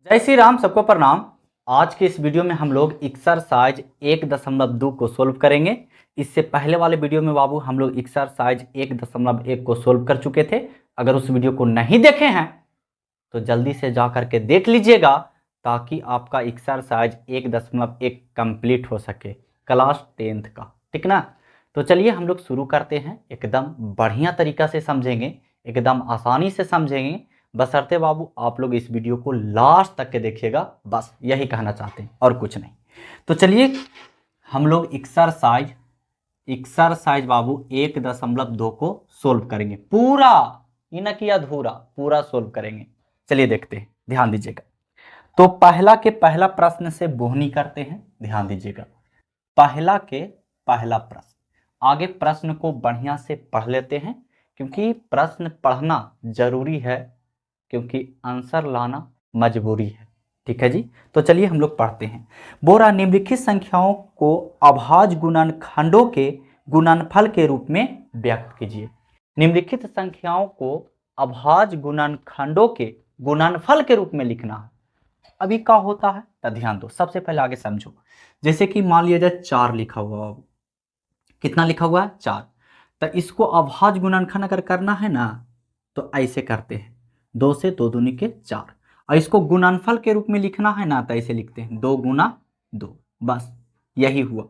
जय श्री राम, सबको प्रणाम। आज के इस वीडियो में हम लोग एक्सरसाइज 1.2 को सोल्व करेंगे। इससे पहले वाले वीडियो में बाबू हम लोग एक्सरसाइज 1.1 को सोल्व कर चुके थे। अगर उस वीडियो को नहीं देखे हैं तो जल्दी से जा करके देख लीजिएगा, ताकि आपका एक्सरसाइज 1.1 कंप्लीट हो सके क्लास 10th का, ठीक ना। तो चलिए हम लोग शुरू करते हैं। एकदम बढ़िया तरीका से समझेंगे, एकदम आसानी से समझेंगे, बशर्ते बाबू आप लोग इस वीडियो को लास्ट तक के देखिएगा। बस यही कहना चाहते हैं और कुछ नहीं। तो चलिए हम लोग एक्सरसाइज बाबू 1.2 को सोल्व करेंगे। पूरा ये न कि अधूरा, पूरा सोल्व करेंगे। चलिए देखते हैं, ध्यान दीजिएगा। तो पहला प्रश्न से बोहनी करते हैं, ध्यान दीजिएगा। पहला प्रश्न, आगे प्रश्न को बढ़िया से पढ़ लेते हैं, क्योंकि प्रश्न पढ़ना जरूरी है, क्योंकि आंसर लाना मजबूरी है। ठीक है जी। तो चलिए हम लोग पढ़ते हैं। बोरा निम्नलिखित संख्याओं को अभाज्य गुणनखंडों के गुणनफल के रूप में व्यक्त कीजिए। निम्नलिखित संख्याओं को अभाज्य गुणनखंडों के गुणनफल के रूप में लिखना है। अभी क्या होता है तो ध्यान दो, सबसे पहले आगे समझो। जैसे कि मान लिया जाए 4 लिखा हुआ, कितना लिखा हुआ है 4। तो इसको अभाज्य गुणनखंड अगर करना है ना तो ऐसे करते हैं, 2 से 2 दूनी के 4। और इसको गुणनफल के रूप में लिखना है ना तो ऐसे लिखते हैं 2 गुना 2। बस यही हुआ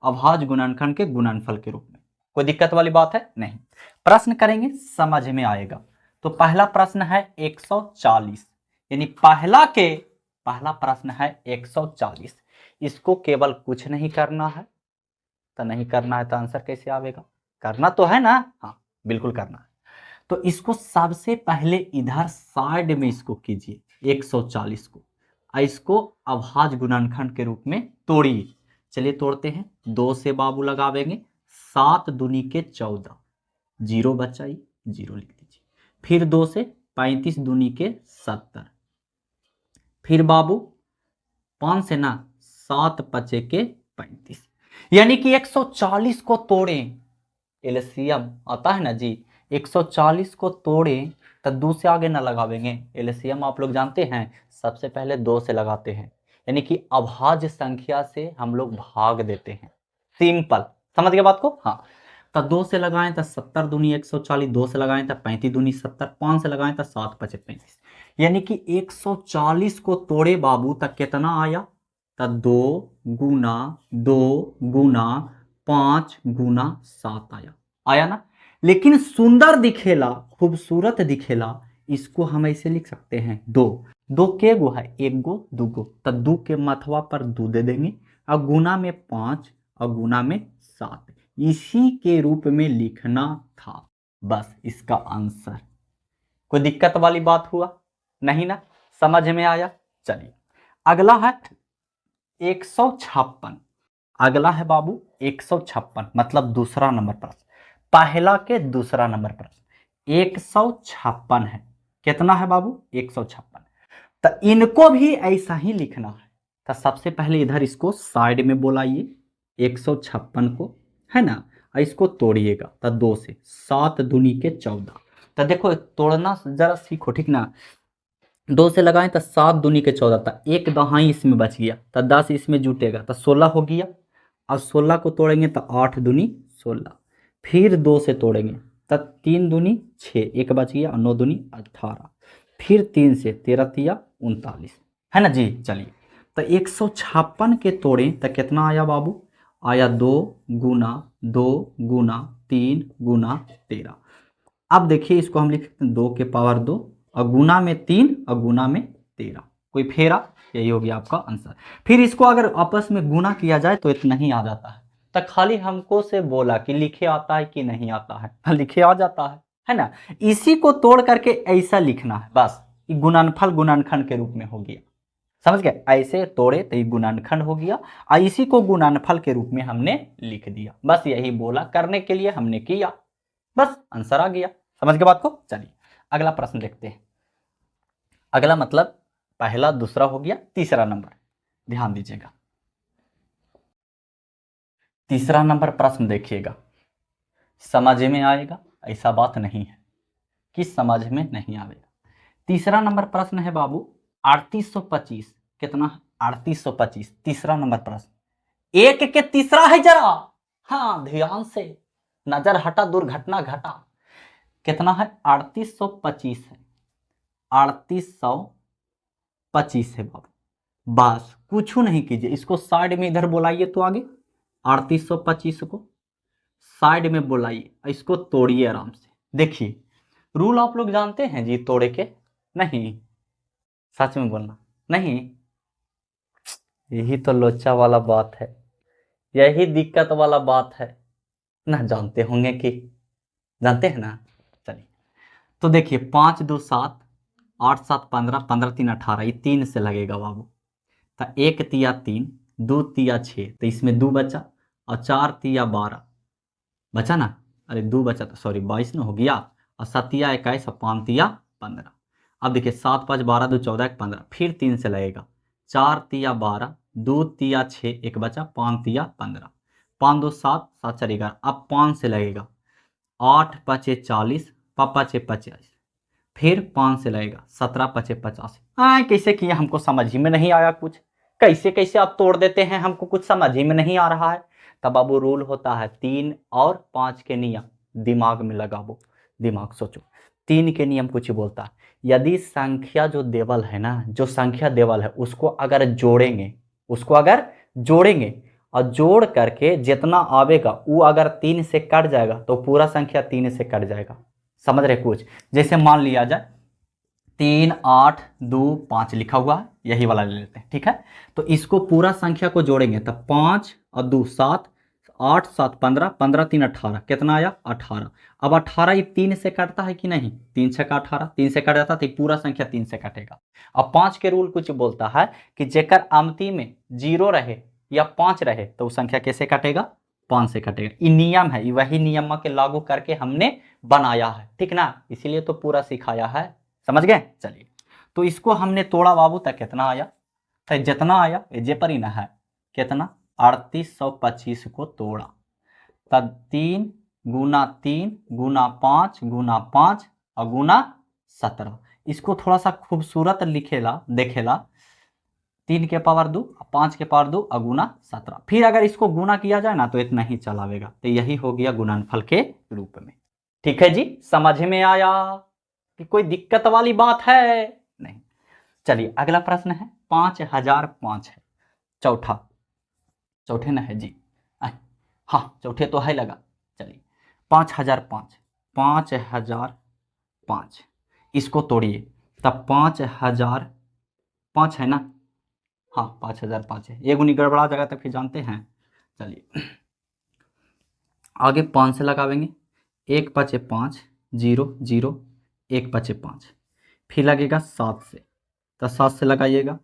अभाज्य गुणनखंड के गुणनफल के रूप में। कोई दिक्कत वाली बात है नहीं। प्रश्न करेंगे, समझ में आएगा। तो पहला प्रश्न है 140, यानी पहला प्रश्न है 140। इसको केवल कुछ नहीं करना है, तो नहीं करना है तो आंसर कैसे आवेगा? करना तो है ना, हाँ बिल्कुल करना है। तो इसको सबसे पहले इधर साइड में इसको कीजिए 140 को, इसको अभाज्य गुणनखंड के रूप में तोड़िए। चलिए तोड़ते हैं। 2 से बाबू लगावेंगे, 7 दूनी के 14, 0 बचा, 0 लिख दीजिए। फिर 2 से 35 दूनी के 70, फिर बाबू 5 से ना 7 पचे के 35, यानी कि 140 को तोड़ें। एलसीएम आता है ना जी, 140 को तोड़ें तो 2 से आगे ना लगावेंगे। एलसीएम आप लोग जानते हैं, सबसे पहले 2 से लगाते हैं, यानी कि अभाज्य संख्या से हम लोग भाग देते हैं। सिंपल, समझ गए बात को? हाँ। तो 2 से लगाएं तो 70 दूनी 140, 2 से लगाएं तो 35 दूनी 70, 5 से लगाएं तो 7 पचे 35, यानी कि 140 को तोड़े बाबू तक कितना आया? तो 2 गुना 2 गुना 5 गुना 7 आया ना। लेकिन सुंदर दिखेला, खूबसूरत दिखेला, इसको हम ऐसे लिख सकते हैं 2। 2 के गो है, 1 गो 2 गो, तो 2 के मथवा पर 2 दे देंगे, और गुना में 5 और गुना में 7, इसी के रूप में लिखना था। बस इसका आंसर। कोई दिक्कत वाली बात हुआ नहीं ना? समझ में आया? चलिए अगला है 156। अगला है बाबू 156, मतलब दूसरा नंबर प्रश्न। पहला के दूसरा नंबर प्रश्न 156 है। कितना है बाबू? 156। तो इनको भी ऐसा ही लिखना है। तो सबसे पहले इधर इसको साइड में बोलाइए 156 को, है ना। और इसको तोड़िएगा तो 2 से 7 दूनी के 14। तो देखो तोड़ना जरा सीखो, ठीक ना। 2 से लगाएं तो 7 दूनी के 14, तो एक दहाई इसमें बच गया, तो 10 इसमें जुटेगा तो 16 हो गया। और 16 को तोड़ेंगे तो 8 दूनी 16, फिर 2 से तोड़ेंगे तो 3 दूनी 6, एक बच गया, और 9 दूनी 18, फिर 3 से 13 तिया 39, है ना जी। चलिए तो 156 के तोड़ें तो कितना आया बाबू? आया 2 गुना 2 गुना 3 गुना 13। अब देखिए इसको हम लिख सकते हैं 2 के पावर 2 और गुना में 3 और गुना में 13। कोई फेरा? यही हो गया आपका आंसर। फिर इसको अगर आपस में गुना किया जाए तो इतना ही आ जाता है। तो खाली हमको से बोला कि लिखे आता है कि नहीं आता है, लिखे आ जाता है ना। इसी को तोड़ करके ऐसा लिखना है, बस गुणनफल गुणनखंड के रूप में हो गया। समझ गए? ऐसे तोड़े तो ये गुणनखंड हो गया, और इसी को गुणनफल के रूप में हमने लिख दिया। बस यही बोला करने के लिए हमने किया, बस आंसर आ गया। समझ गए बात को? चलिए अगला प्रश्न देखते हैं। अगला मतलब पहला दूसरा हो गया, तीसरा नंबर ध्यान दीजिएगा। तीसरा नंबर प्रश्न देखिएगा, समझ में आएगा, ऐसा बात नहीं है कि समझ में नहीं आएगा। तीसरा नंबर प्रश्न है बाबू 3825 कितना है? 3825, तीसरा नंबर प्रश्न। एक के तीसरा है जरा, हाँ ध्यान से, नजर हटा दुर्घटना घटा। कितना है? 3825 है, 3825 है बाबू। बस कुछ नहीं कीजिए, इसको साइड में इधर बुलाइए तो आगे, 3825 को साइड में बुलाइए, इसको तोड़िए आराम से। देखिए रूल आप लोग जानते हैं जी तोड़े के? नहीं, सच में बोलना नहीं। यही तो लोचा वाला बात है, यही दिक्कत वाला बात है ना। जानते होंगे कि जानते हैं ना। चलिए तो देखिए, 5 2 7, 8 7 15, 15 3 18, ये 3 से लगेगा बाबू। तो 1 तिया 3, 2 तिया 6, तो इसमें 2 बचा, और 4 तिया 12 बचा ना। अरे 2 बचा तो सॉरी 22 ना हो गया, और 7 तिया 21, और 5 तिया 15। अब देखिए 7 5 12 2 14 1 15, फिर 3 से लगेगा। 4 तिया 12, 2 तिया 6, एक बचा, 5 तिया 15, 5 2 7, 7 4 11, अब 5 से लगेगा। 8 5 40, 5 5 50, फिर 5 से लगेगा। 17 5 50। हाँ कैसे किया हमको समझ ही में नहीं आया कुछ, कैसे कैसे आप तोड़ देते हैं, हमको कुछ समझ ही में नहीं आ रहा है। तब बाबू रूल होता है 3 और 5 के नियम, दिमाग में लगाओ, दिमाग सोचो। 3 के नियम कुछ बोलता है, यदि संख्या जो देवल है ना, जो संख्या देवल है उसको अगर जोड़ेंगे, उसको अगर जोड़ेंगे और जोड़ करके जितना आवेगा वो अगर 3 से कट जाएगा तो पूरा संख्या 3 से कट जाएगा। समझ रहे कुछ? जैसे मान लिया जाए 3 8 2 5 लिखा हुआ है, यही वाला ले लेते हैं, ठीक है। तो इसको पूरा संख्या को जोड़ेंगे तब 5 और 2 7, 8 7 15, 15 3 18, कितना आया? 18। अब 18 ये 3 से कटता है कि नहीं? 3 से का 18, 3 से कट जाता तो ये पूरा संख्या 3 से कटेगा। अब 5 के रूल कुछ बोलता है कि जेकर अमती में 0 रहे या 5 रहे तो वो संख्या कैसे कटेगा? 5 से कटेगा। ये नियम है, वही नियम के लागू करके हमने बनाया है, ठीक ना, इसीलिए तो पूरा सिखाया है। समझ गए? चलिए तो इसको हमने तोड़ा बाबू तक कितना आया? तो जितना आया जे पर ही ना है, कितना? 3825 को तोड़ा तब 3 गुना 3 गुना 5 गुना 5 और गुना 17। इसको थोड़ा सा खूबसूरत लिखेला देखेला, 3 के पावर 2, 5 के पावर 2 और गुना 17। फिर अगर इसको गुना किया जाए ना तो इतना ही चलावेगा, तो यही हो गया गुणनफल के रूप में। ठीक है जी, समझ में आया कि कोई दिक्कत वाली बात है? नहीं। चलिए अगला प्रश्न है, 5005 है, चौथा, चौथे ना है जी? हाँ चौथे तो है लगा। चलिए 5005, 5005 इसको तोड़िए, तब 5005 है ना। हाँ 5005 है, ये गुनी गड़बड़ा जाएगा तो फिर जानते हैं। चलिए आगे 5 से लगावेंगे, 1 5 5 0 0, 1 5 5, फिर लगेगा 7 से, तो 7 से लगाइएगा,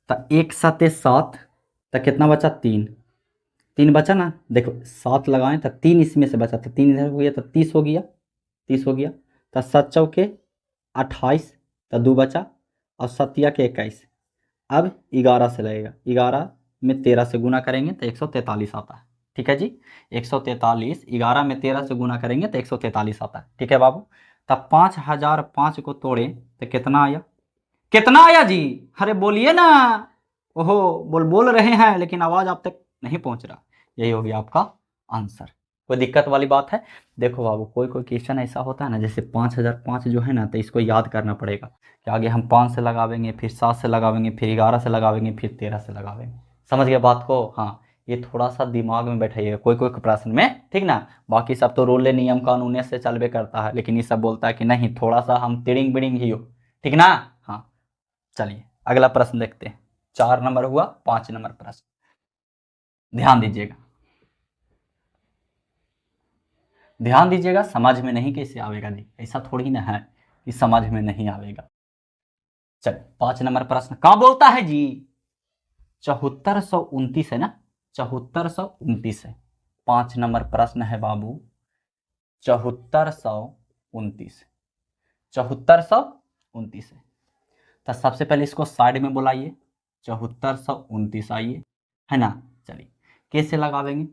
तो 1 7 7, तो कितना बचा? 3, 3 बचा ना। देखो 7 लगाएं तो 3 इसमें से बचा, तो 3 इधर हो गया तो 30 हो गया, 30 हो गया। तो 7 चौके 28, तो 2 बचा, और 7 के 21। अब 11 से लगेगा, 11 में 13 से गुना करेंगे तो 143 आता है। ठीक है जी, 143, 11 में 13 से गुना करेंगे तो 143 आता है। ठीक है बाबू, तब 5005 को तोड़े तो कितना आया? कितना आया जी? अरे बोलिए ना। ओहो, बोल रहे हैं लेकिन आवाज आप तक नहीं पहुंच रहा। यही हो गया आपका आंसर। कोई दिक्कत वाली बात है? देखो बाबू, कोई कोई क्वेश्चन ऐसा होता है ना, जैसे 5005 जो है ना, तो इसको याद करना पड़ेगा कि आगे हम 5 से लगावेंगे, फिर 7 से लगावेंगे, फिर 11 से लगावेंगे, फिर 13 से लगावेंगे। समझ गए बात को? हाँ, ये थोड़ा सा दिमाग में बैठाइएगा कोई कोई प्रश्न में, ठीक ना। बाकी सब तो रूल नियम कानून से चलबे करता है, लेकिन ये सब बोलता है कि नहीं थोड़ा सा हम तिड़िंग बिड़िंग ही हो, ठीक ना। हाँ चलिए अगला प्रश्न देखते हैं। 4 नंबर हुआ, 5 नंबर प्रश्न, ध्यान दीजिएगा, ध्यान दीजिएगा। समझ में नहीं कैसे आवेगा जी? ऐसा थोड़ी ना है कि समझ में नहीं आवेगा। चलिए 5 नंबर प्रश्न कहाँ बोलता है जी? 7429 है ना, 7429 है। 5 नंबर प्रश्न है बाबू, 7429, 7429 है। तो सबसे पहले इसको साइड में बुलाइए, 7429 आइए, है ना। चलिए कैसे लगावेंगे?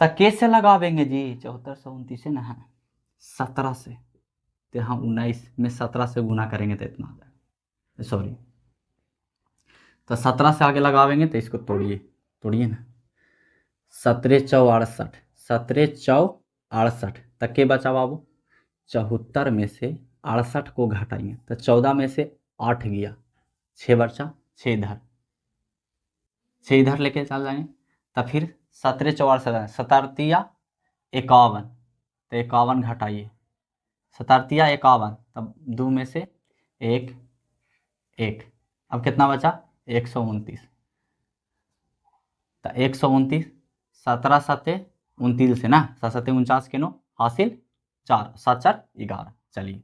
तो कैसे लगावेंगे जी? 7429 है ना, 17 से, तो हम 19 में 17 से गुना करेंगे तो इतना आ जाएगा। सॉरी, तो 17 से आगे लगावेंगे तो इसको तोड़िए, तोड़िए ना। 17 चौ 68, 17 चौ 68 तक के बचा बाबू। 74 में से 68 को घटाएंगे तो 14 में से 8 गया, 6 बचा, 6 इधर, 6 इधर लेके चल जाएंगे। तो फिर 17 चौ 68, 17 51, तो 51 घटाइए, 17 51, तब 2 में से 1 1, अब कितना बचा 129। तो 129, 17 सत्ते 29 से ना, 7 सत्ते 49 के नो हासिल 4, 7 4 11। चलिए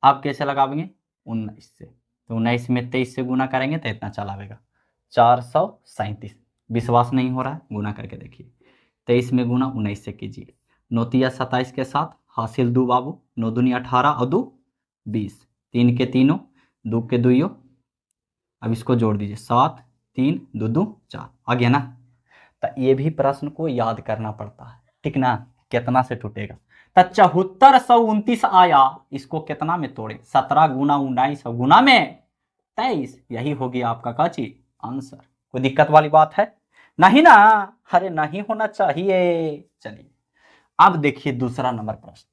अब कैसे लगावेंगे 19 से, तो 19 में 23 से गुना करेंगे तो इतना चला आएगा 437। विश्वास नहीं हो रहा है, गुना करके देखिए। 23 में गुना 19 से कीजिए, 9 तिया 27 के साथ हासिल 2 बाबू, 9 दूनी 18 और 2 20, 3 के तीनों, 2 के दुइयों, अब इसको जोड़ दीजिए 7 3 2 2 4, आ गया ना। तो ये भी प्रश्न को याद करना पड़ता है, ठीक ना, कितना से टूटेगा। तो 7429 आया, इसको कितना में तोड़े, 17 गुना 19 गुना में 23, यही हो गया आपका का चीज आंसर। कोई दिक्कत वाली बात है नहीं ना, अरे नहीं होना चाहिए। चलिए अब देखिए दूसरा नंबर प्रश्न।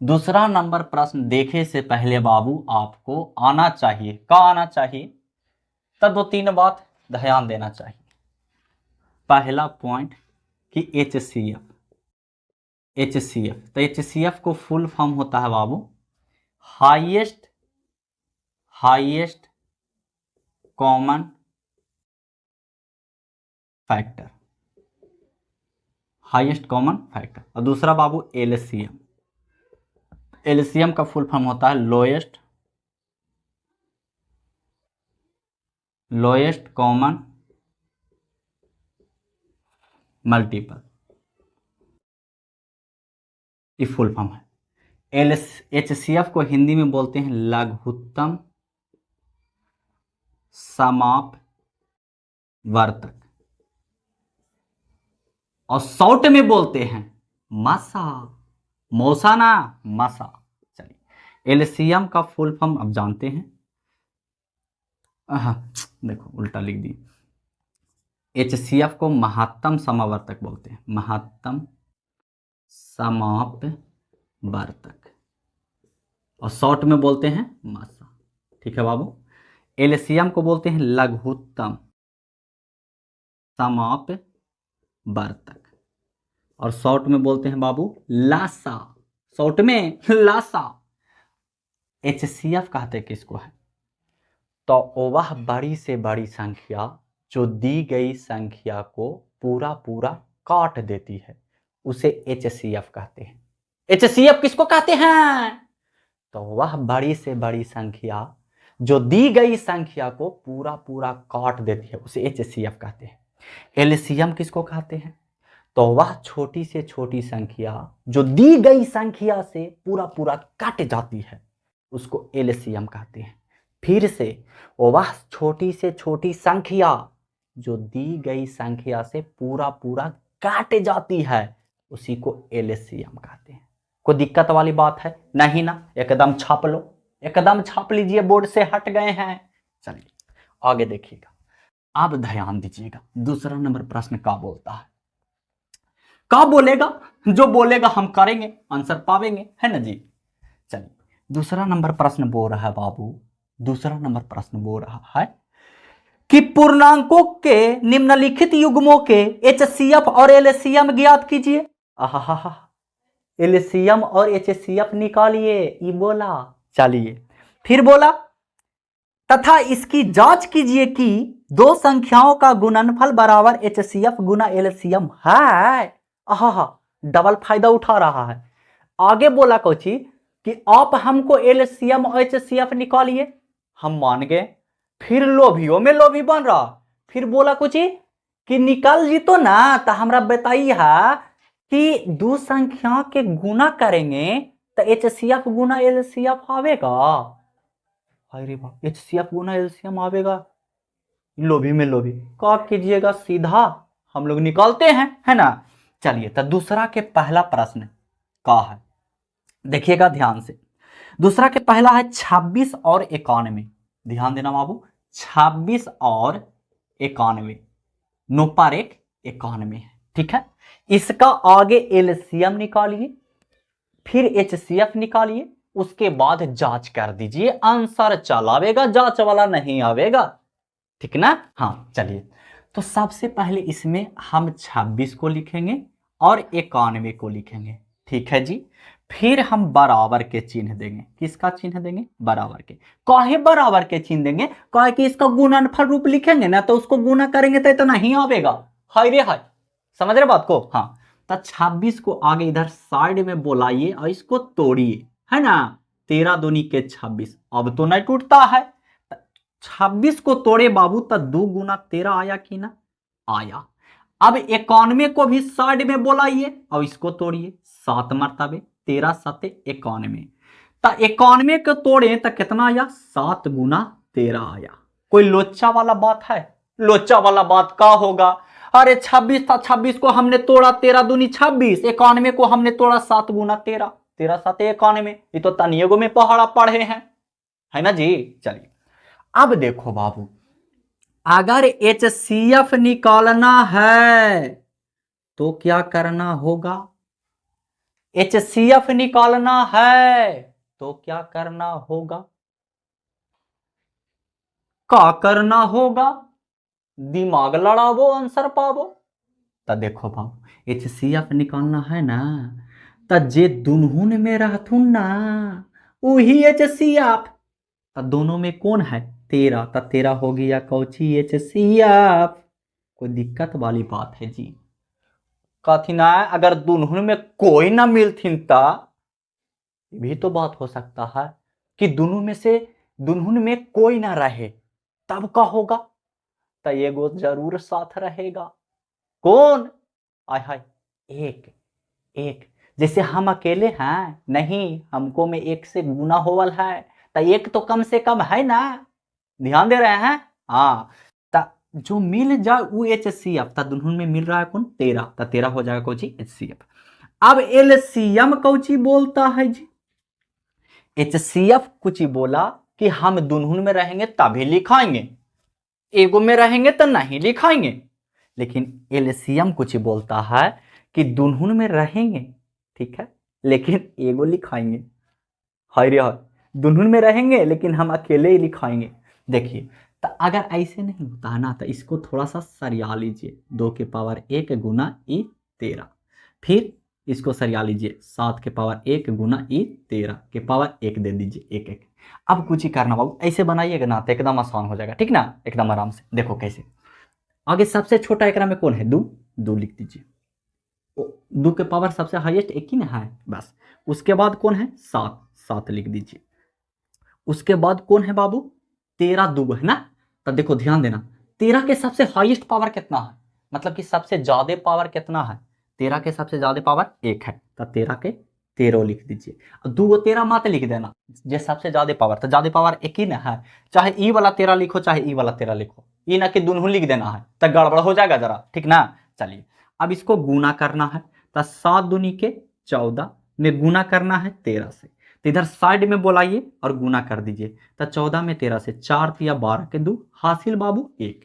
दूसरा नंबर प्रश्न देखे से पहले बाबू आपको आना चाहिए, क्या आना चाहिए, तो 2-3 बात ध्यान देना चाहिए। पहला पॉइंट कि HCF, HCF, तो HCF को फुल फॉर्म होता है बाबू highest common factor, highest common factor. और दूसरा बाबू LCM, LCM का फुल फॉर्म होता है लोएस्ट कॉमन मल्टीपल, ये फुल फॉर्म है। HCF को हिंदी में बोलते हैं लघुत्तम समापवर्तक, और शॉर्ट में बोलते हैं मसा, मौसा ना मसा। चलिए LCM का फुल फॉर्म अब जानते हैं, देखो उल्टा लिख दी। HCF को महत्तम समावर्तक बोलते हैं, महत्तम समापवर्तक, और शॉर्ट में बोलते हैं मसा, ठीक है बाबू। LCM को बोलते हैं लघुत्तम समापवर्तक, और शॉर्ट में बोलते हैं बाबू लासा, शॉर्ट में लासा। HCF कहते किसको है, तो वह बड़ी से बड़ी संख्या जो दी गई संख्या को पूरा पूरा काट देती है, उसे HCF कहते हैं। HCF किसको कहते हैं, तो वह बड़ी से बड़ी संख्या जो दी गई संख्या को पूरा पूरा काट देती है, उसे HCF कहते हैं। LCM किसको कहते हैं, तो वह छोटी से छोटी संख्या जो दी गई संख्या से पूरा पूरा कट जाती है, उसको LCM कहते हैं। फिर से वह छोटी से छोटी संख्या जो दी गई संख्या से पूरा पूरा काट जाती है, उसी को LCM कहते हैं। कोई दिक्कत वाली बात है नहीं ना, एकदम छाप लो, एकदम छाप लीजिए, बोर्ड से हट गए हैं। चलिए आगे देखिएगा, अब ध्यान दीजिएगा दूसरा नंबर प्रश्न क्या बोलता है, क्या बोलेगा, जो बोलेगा हम करेंगे, आंसर पावेंगे, है ना जी। चलिए दूसरा नंबर प्रश्न बोल रहा है बाबू, दूसरा नंबर प्रश्न बोल रहा है कि पूर्णांकों के निम्नलिखित युग्मों के HCF और LCM ज्ञात कीजिए। आहा, LCM और HCF निकालिए, ये बोला। चलिए फिर बोला तथा इसकी जांच कीजिए कि दो संख्याओं का गुणनफल बराबर HCF गुना LCM है। आहा, डबल फायदा उठा रहा है। आगे बोला कोची कि आप हमको LCM और HCF निकालिए, हम मान गए। फिर लोभियों में लोभी बन रहा, फिर बोला कुछ कि निकल जी तो ना, तो हमरा बताइए कि दो संख्या के गुना करेंगे तो HCF गुना LCF आवेगा। अरे बाप, HCF गुना LCM आवेगा, लोभी में लोभी, क्या कीजिएगा, सीधा हम लोग निकालते हैं, है ना। चलिए तो दूसरा के पहला प्रश्न क्या है, देखिएगा ध्यान से। दूसरा के पहला है 26 और 91, ध्यान देना बाबू, 26 और 91, 9 पर 1 91 है, ठीक है। इसका आगे एलसीएम निकालिए, फिर एचसीएफ निकालिए, उसके बाद जांच कर दीजिए, आंसर चल आवेगा, जांच वाला नहीं आवेगा, ठीक ना। हाँ चलिए, तो सबसे पहले इसमें हम 26 को लिखेंगे और 91 को लिखेंगे, ठीक है जी। फिर हम बराबर के चिन्ह देंगे, किसका चिन्ह देंगे, बराबर के। काहे बराबर के चिन्ह देंगे, काहे कि इसका गुणनफल रूप लिखेंगे ना, तो उसको गुना करेंगे तो इतना ही आवेगा, हाय रे हाय, समझ रहे बात को। हाँ, तो 26 को आगे इधर साइड में बोलाइए और इसको तोड़िए, है ना, 13 दूनी के 26, अब तो नहीं टूटता है। 26 को तोड़े बाबू, तो 2 गुना 13 आया कि ना, आया। अब 91 को भी साइड में बोलाइए और इसको तोड़िए, 7 मरतबे, 13 7 91, तो 91 को तोड़े तो कितना आया, 7 गुना 13 आया। कोई लोचा वाला बात है, लोचा वाला बात का होगा, अरे 26 था, 26 को हमने तोड़ा, 13 दूनी 26, 91 को हमने तोड़ा 7 गुना 13, 13 7 91, ये तो तनिएगो में पहाड़ा पढ़े हैं, है ना जी। चलिए अब देखो बाबू, अगर एचसीएफ निकालना है तो क्या करना होगा, एचसीएफ निकालना है तो क्या करना होगा, क्या करना होगा, दिमाग लड़ावो आंसर पावो। तो देखो बाबू, एचसीएफ निकालना है ना, तो जे दुनहुन में रहथुन ना वही एचसीएफ, तो दोनों में कौन है, 13, तो 13 हो गया कौची एचसीएफ। कोई दिक्कत वाली बात है जी, कथी ना, अगर दुनहुन में कोई ना मिलथिन ता भी तो बात हो सकता है कि दोनों में से दुनहुन में कोई ना रहे, तब का होगा, तो एगो जरूर साथ रहेगा, कौन, आय हाय, एक एक, जैसे हम अकेले हैं नहीं, हमको में एक से गुना होवल है, तो एक तो कम से कम है ना, ध्यान दे रहे हैं। हाँ, तो जो मिल जाए वो एचसीएफ, तो दुनहुन में मिल रहा है कौन, 13, तो 13 हो जाएगा कौची एचसीएफ। अब एलसीएम कौची बोलता है जी, एचसीएफ कुछ बोला कि हम दुनहुन में रहेंगे तभी लिखाएंगे, एगो में रहेंगे तो नहीं लिखाएंगे, लेकिन एलसीएम कुछ बोलता है कि दुनहुन में रहेंगे, ठीक है, लेकिन एगो लिखाएंगे, हाय रे हाय, दुनहुन में रहेंगे लेकिन हम अकेले ही लिखाएंगे। देखिए, तो अगर ऐसे नहीं होता है ना, तो इसको थोड़ा सा सरिया लीजिए, 2 के पावर 1 गुना ई 13, फिर इसको सरिया लीजिए, 7 के पावर 1 गुना ई 13 के पावर 1 दे दीजिए, 1 1। अब कुछ ही करना बाबू, ऐसे बनाइएगा ना तो एकदम आसान हो जाएगा, ठीक ना, एकदम आराम से। देखो कैसे, आगे सबसे छोटा एकरा में कौन है, 2, 2 लिख दीजिए, 2 के पावर सबसे हाईएस्ट 1 ही ना है, बस। उसके बाद कौन है, 7, 7 लिख दीजिए। उसके बाद कौन है बाबू, 13 2 है ना, तो देखो ध्यान देना, 13 के सबसे हाईएस्ट पावर कितना है, मतलब कि सबसे ज्यादा पावर कितना है, 13 के सबसे ज्यादा पावर 1 है, तो 13 के 13 लिख दीजिए, 2 13 मत लिख देना, जे सबसे ज्यादा पावर, तो ज्यादा पावर 1 ही ना है, चाहे ई वाला 13 लिखो चाहे ई वाला 13 लिखो, ये ना कि दोनों लिख देना है, तो गड़बड़ हो जाएगा जरा, ठीक ना। चलिए अब इसको गुना करना है, तो 7 दूनी के 14 में गुना करना है 13 से, तो इधर साइड में बोलाइए और गुना कर दीजिए, तो 14 में 13 से 4 तिया 12 के 2 हासिल बाबू 1,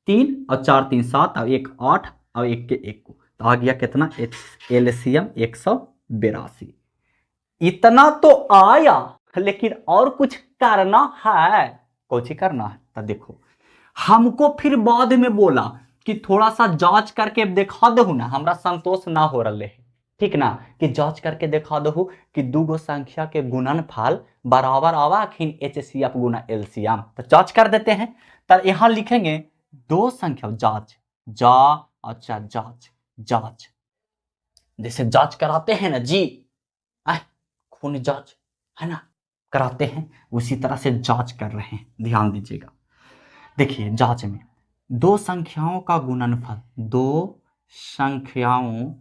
3 और 4 3 7 और 1 8 और 1 के 1 को, तो आ गया कितना, एलसीएम 182। इतना तो आया, लेकिन और कुछ करना है, कुछ करना है, तो देखो हमको फिर बाद में बोला कि थोड़ा सा जांच करके दिखा दो ना, हमरा संतोष ना हो रहा है, ठीक ना, कि जांच करके दिखा दो कि 2 गो संख्या के गुणनफल बराबर आवा खिन एचसीएफ गुना एलसीएम, तो जांच कर देते हैं। तो यहां लिखेंगे 2 संख्या, जांच जा, अच्छा जांच जांच, जैसे जांच कराते हैं ना जी, खून जांच है ना, कराते हैं, उसी तरह से जांच कर रहे हैं, ध्यान दीजिएगा। देखिए जांच में 2 संख्याओं का गुणनफल, 2 संख्याओं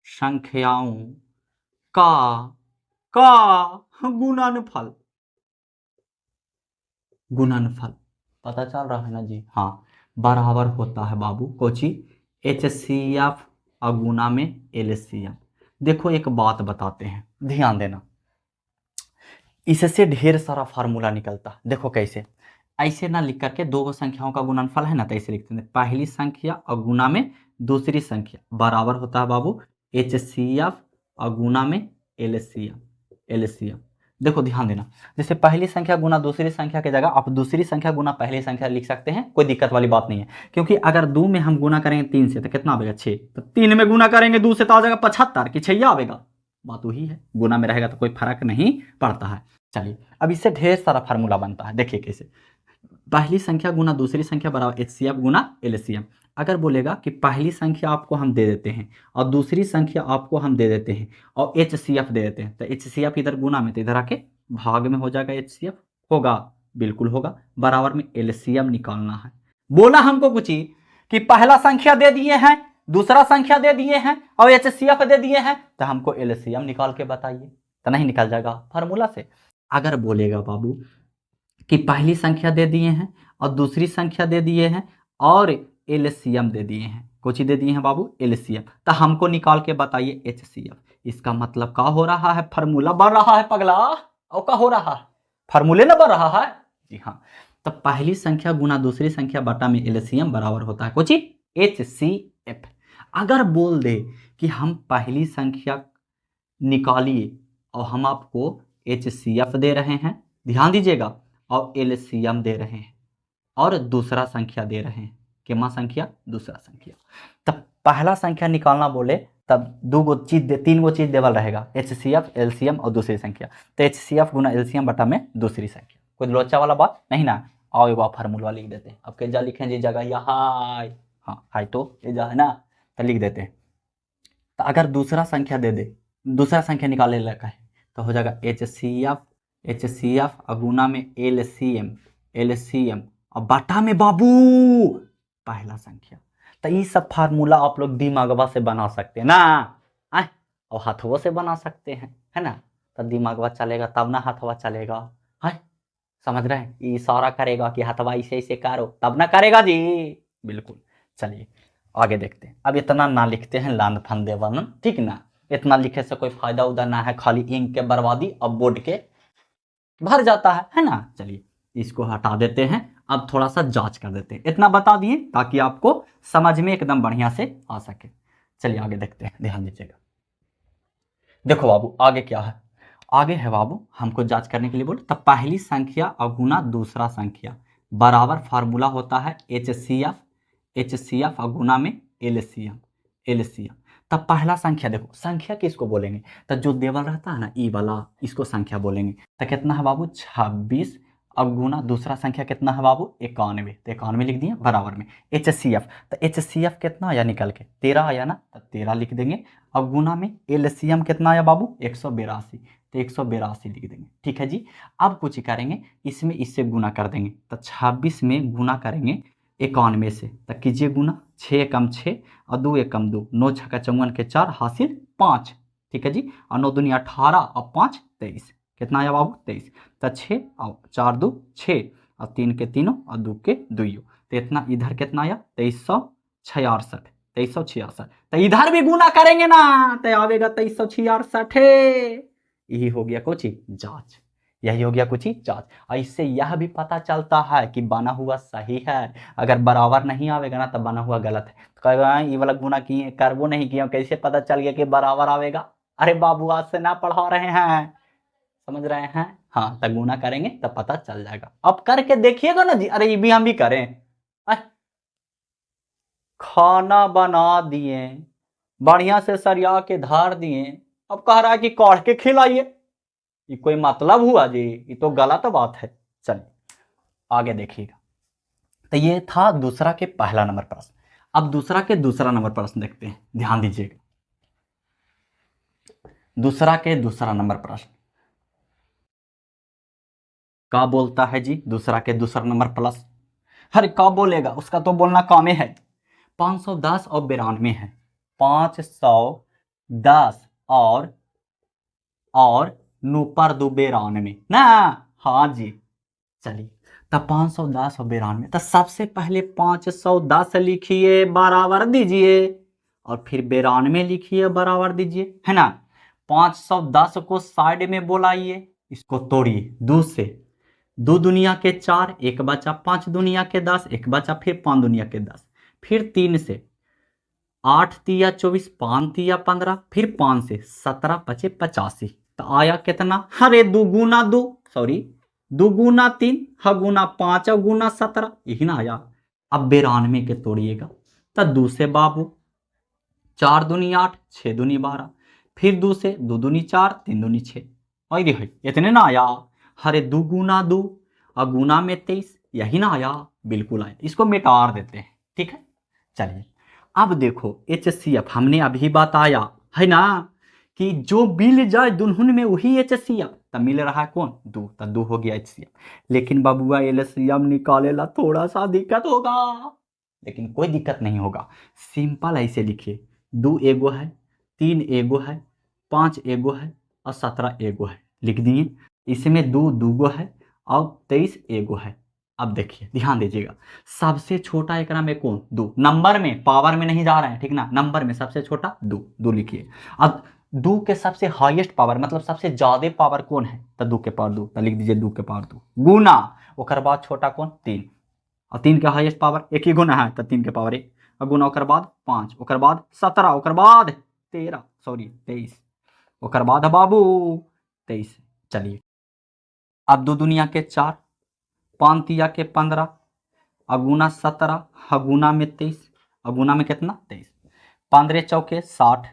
संख्याओं का गुणनफल, गुणनफल पता चल रहा है ना जी, हाँ, बराबर होता है बाबू कोची एचसीएफ और गुना में एलसीएम। देखो एक बात बताते हैं, ध्यान देना, इससे ढेर सारा फार्मूला निकलता है, देखो कैसे, ऐसे ना लिख करके दो संख्याओं का गुणनफल है ना, तो ऐसे लिखते हैं पहली संख्या और गुना में दूसरी संख्या बराबर होता है बाबू एचसीएफ और गुना में एलसीएम। एलसीएम देखो ध्यान देना, जैसे पहली संख्या गुना दूसरी संख्या की जगह आप दूसरी संख्या गुना पहली संख्या लिख सकते हैं, कोई दिक्कत वाली बात नहीं है। क्योंकि अगर 2 में हम गुना करेंगे 3 से तो कितना आएगा 6, तो 3 में गुना करेंगे 2 से तो आ जाएगा 75 कि 6 आएगा। बात वही है, गुना में रहेगा तो कोई फर्क नहीं पड़ता है। चलिए अब इससे ढेर सारा फार्मूला बनता है, देखिए कैसे। पहली संख्या गुना दूसरी संख्या बराबर एचसीएफ गुना एलसीएम। अगर बोलेगा कि पहली संख्या आपको हम दे देते हैं और दूसरी संख्या आपको हम दे देते हैं और एचसीएफ दे देते हैं, तो एचसीएफ इधर गुना में तो इधर आके भाग में हो जाएगा। एचसीएफ होगा, बिल्कुल होगा। बराबर में एलसीएम निकालना है। बोला हमको कुछ ही कि पहला संख्या दे दिए हैं, दूसरा संख्या दे दिए हैं और एचसीएफ दे दिए हैं, तो हमको एलसीएम निकाल के बताइए, तो नहीं निकल जाएगा फार्मूला से। अगर बोलेगा बाबू कि पहली संख्या दे दिए हैं और दूसरी संख्या दे दिए हैं और एलसीएम दे दिए हैं, कुछ ही दे दिए हैं बाबू एलसीएम, तो हमको निकाल के बताइए एचसीएफ। इसका मतलब क्या हो रहा है, फार्मूला बढ़ रहा है पगला। और क्या हो रहा है, फार्मूले ना बढ़ रहा है। जी हाँ, तो पहली संख्या गुना दूसरी संख्या बटा में एलसीएम बराबर होता है कुछ एचसीएफ। अगर बोल दे कि हम पहली संख्या निकालिए और हम आपको एचसीएफ दे रहे हैं, ध्यान दीजिएगा, और एलसीएम दे रहे हैं और दूसरा संख्या दे रहे हैं, कितना संख्या, दूसरा संख्या, तब पहला संख्या निकालना बोले तब दो गो चीज दे, तीन गो चीज देवल रहेगा, एचसीएफ एलसीएम और दूसरी संख्या। तो एचसीएफ गुना एलसीएम बटा में दूसरी संख्या, कोई लोचा वाला बात नहीं ना। आओ एक बार फार्मूला लिख देते हैं। अब क्या लिखें जी, जगह या हाय, हाँ हाय तो ये जा है ना, तो लिख देते हैं। तो अगर दूसरा संख्या दे दे, दूसरा संख्या निकालने लगा है, तो हो जाएगा एचसीएफ और गुना में एलसीएम और बटा में बाबू पहला संख्या। तो ये सब फार्मूला आप लोग दिमागवा से बना सकते हैं ना, और हाथों से बना सकते हैं, है ना। तो दिमागवा चलेगा तब ना हाथवा चलेगा, है समझ रहे हैं। इशारा करेगा कि हाथवा ऐसे ऐसे करो तब ना करेगा जी, बिल्कुल। चलिए आगे देखते हैं। अब इतना ना लिखते हैं लान फंदे वन, ठीक ना, इतना लिखे से कोई फायदा उधर ना है, खाली इंक के बर्बादी, अब बोर्ड के भर जाता है ना। चलिए इसको हटा देते हैं, अब थोड़ा सा जांच कर देते हैं। इतना बता दिए ताकि आपको समझ में एकदम बढ़िया से आ सके। चलिए आगे देखते हैं, ध्यान दीजिएगा। देखो बाबू आगे क्या है, आगे है बाबू हमको जांच करने के लिए बोले, तब पहली संख्या और गुना दूसरा संख्या बराबर फार्मूला होता है एचसीएफ और गुना में एलसीएम। तब पहला संख्या, देखो संख्या किसको बोलेंगे, तो जो देवल रहता है ना ई वाला, इसको संख्या बोलेंगे। तो कितना है बाबू 26 और गुना दूसरा संख्या कितना है बाबू 91, तो 91 लिख दिए बराबर में एचसीएफ। तो एचसीएफ कितना आया निकल के 13 आया ना, तो 13 लिख देंगे। और गुना में एलसीएम कितना आया बाबू 182, तो 182 लिख देंगे। ठीक है जी। अब कुछ करेंगे, इसमें इससे गुना कर देंगे, तो 26 में गुना करेंगे 91 से, तो कीजिए गुना, 6 कम 6 और 2 एकम 2, 9 छक्का 54 के 4 हासिल 5। ठीक है जी। और 9 दूनी 18 और 5 23, कितना आया बाबू 23। तो 6 और 4 2 6 और 3 के 3 और 2 के 2, तो इतना इधर कितना आया 2366। तो इधर भी गुना करेंगे ना, तो आवेगा 2366। यही हो गया कुछ जांच, यही हो गया कुछ ही जांच। और इससे यह भी पता चलता है कि बना हुआ सही है। अगर बराबर नहीं आवेगा ना तब बना हुआ गलत है। तो कहेगा ये वाला गुना किए करबो नहीं किया, कैसे पता चल गया कि बराबर आवेगा। अरे बाबू आज से ना पढ़ा रहे हैं, समझ रहे हैं। हाँ तब गुना करेंगे तब पता चल जाएगा। अब करके देखिएगा ना जी। अरे ये भी हम भी करें, खाना बना दिए, बढ़िया से सरिया के धार दिए, अब कह रहा है कि काढ़ के खिलाइए। ये कोई मतलब हुआ जी, ये तो गलत बात है। चलिए आगे देखिएगा। तो ये था दूसरा के पहला नंबर प्रश्न। अब दूसरा के दूसरा नंबर प्रश्न देखते हैं, ध्यान दीजिएगा। दूसरा के दूसरा नंबर प्रश्न क्या बोलता है जी, दूसरा के दूसरा नंबर प्रश्न। अरे क्या बोलेगा, उसका तो बोलना काम है। 510 और 92 है, 510 और नो पर 2 92 ना। हाँ जी। चलिए तब 510 और 92, तो सबसे पहले 510 लिखिए बराबर दीजिए और फिर 92 लिखिए बराबर दीजिए, है ना। 510 को साइड में बोलाइए, इसको तोड़िए 2 से, दो दुनिया के 4, एक बचा, 5 दुनिया के 10, एक बचा, फिर 5 दुनिया के 10, फिर 3 से 8 तिया 24, 5 तिया 15, फिर 5 से 17 बचे 85। तो आया कितना? अरे दो गुना 2, सॉरी 2 गुना 3, ह गुना 5 गुना 17, यही ना आया। अब 92 के तोड़िएगा तो 2 से बाबू 4 दूनी 8, 6 दूनी 12, फिर 2 से 2 दूनी 4, 3 दूनी 6, और इतने ना आया। अरे 2 गुना 2 और गुना में 23, यही ना आया। बिल्कुल आया। इसको मिटा देते हैं, ठीक है। चलिए अब देखो HCF हमने अभी बताया है ना कि जो मिल जाए दुल्हन में वही HCF, तब मिल रहा है कौन? 2, तब 2 हो गया HCF। लेकिन बबुआ LCM निकाले ला थोड़ा सा दिक्कत होगा, लेकिन कोई दिक्कत नहीं होगा। सिंपल ऐसे लिखिए, 2 एगो है, 3 एगो है, 5 एगो है और 17 एगो है, लिख दिए। इसमें 2 दूगो है और 23 एगो है। अब देखिए ध्यान दीजिएगा, सबसे छोटा एकरा में कौन? 2। नंबर में, पावर में नहीं जा रहे हैं, ठीक ना। नंबर में सबसे छोटा 2, 2 लिखिए। अब 2 के सबसे हाईएस्ट पावर मतलब सबसे ज्यादा पावर कौन है? तो 2 के पावर 2, तो लिख दीजिए 2 के पावर 2 गुना, ओकर बाद छोटा कौन? 3, और 3 के हाईएस्ट पावर एक ही गुना है तो 3 के पावर 1, और गुना ओकर बाद 5, ओकर बाद 17, ओकर बाद 13, सॉरी 23, ओकर बाद बाबू 23। चलिए अब 2 दुनिया के 4, 5 तिया के 15, अगुना 17, हगुना में 23, अगुना में कितना? 23, 15 चौके 60,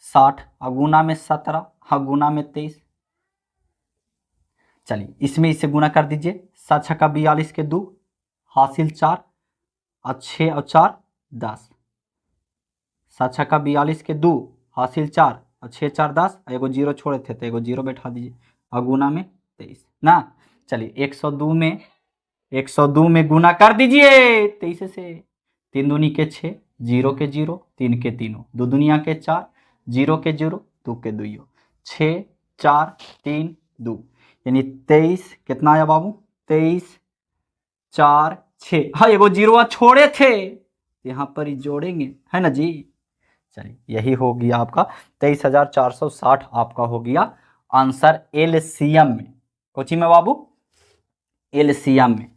60 अगुना में 17, हगुना में 23। चलिए इसमें इसे गुना कर दीजिए, 7 छक्का 42 के 2 हासिल 4 और 6 और 4 10, 7 छक्का 42 के 2 हासिल 4 और 6 4 10, एगो 0 छोड़े थे तो एगो 0 बैठा दीजिए, अगुना में 23 ना। चलिए 102 में गुना कर दीजिए 23 से, 3 दूनी के 6, 0 के 0, 3 के 3, 2 दुनिया के 4, 0 के 0, 2 के 2, 6 4 3 2, यानी 23 कितना आया बाबू? 23 4 6, हाँ एगो 0 छोड़े थे यहाँ पर ही जोड़ेंगे, है ना जी। चलिए यही हो गया आपका 23,460 आपका हो गया आंसर LCM में। कोची में बाबू? LCM में।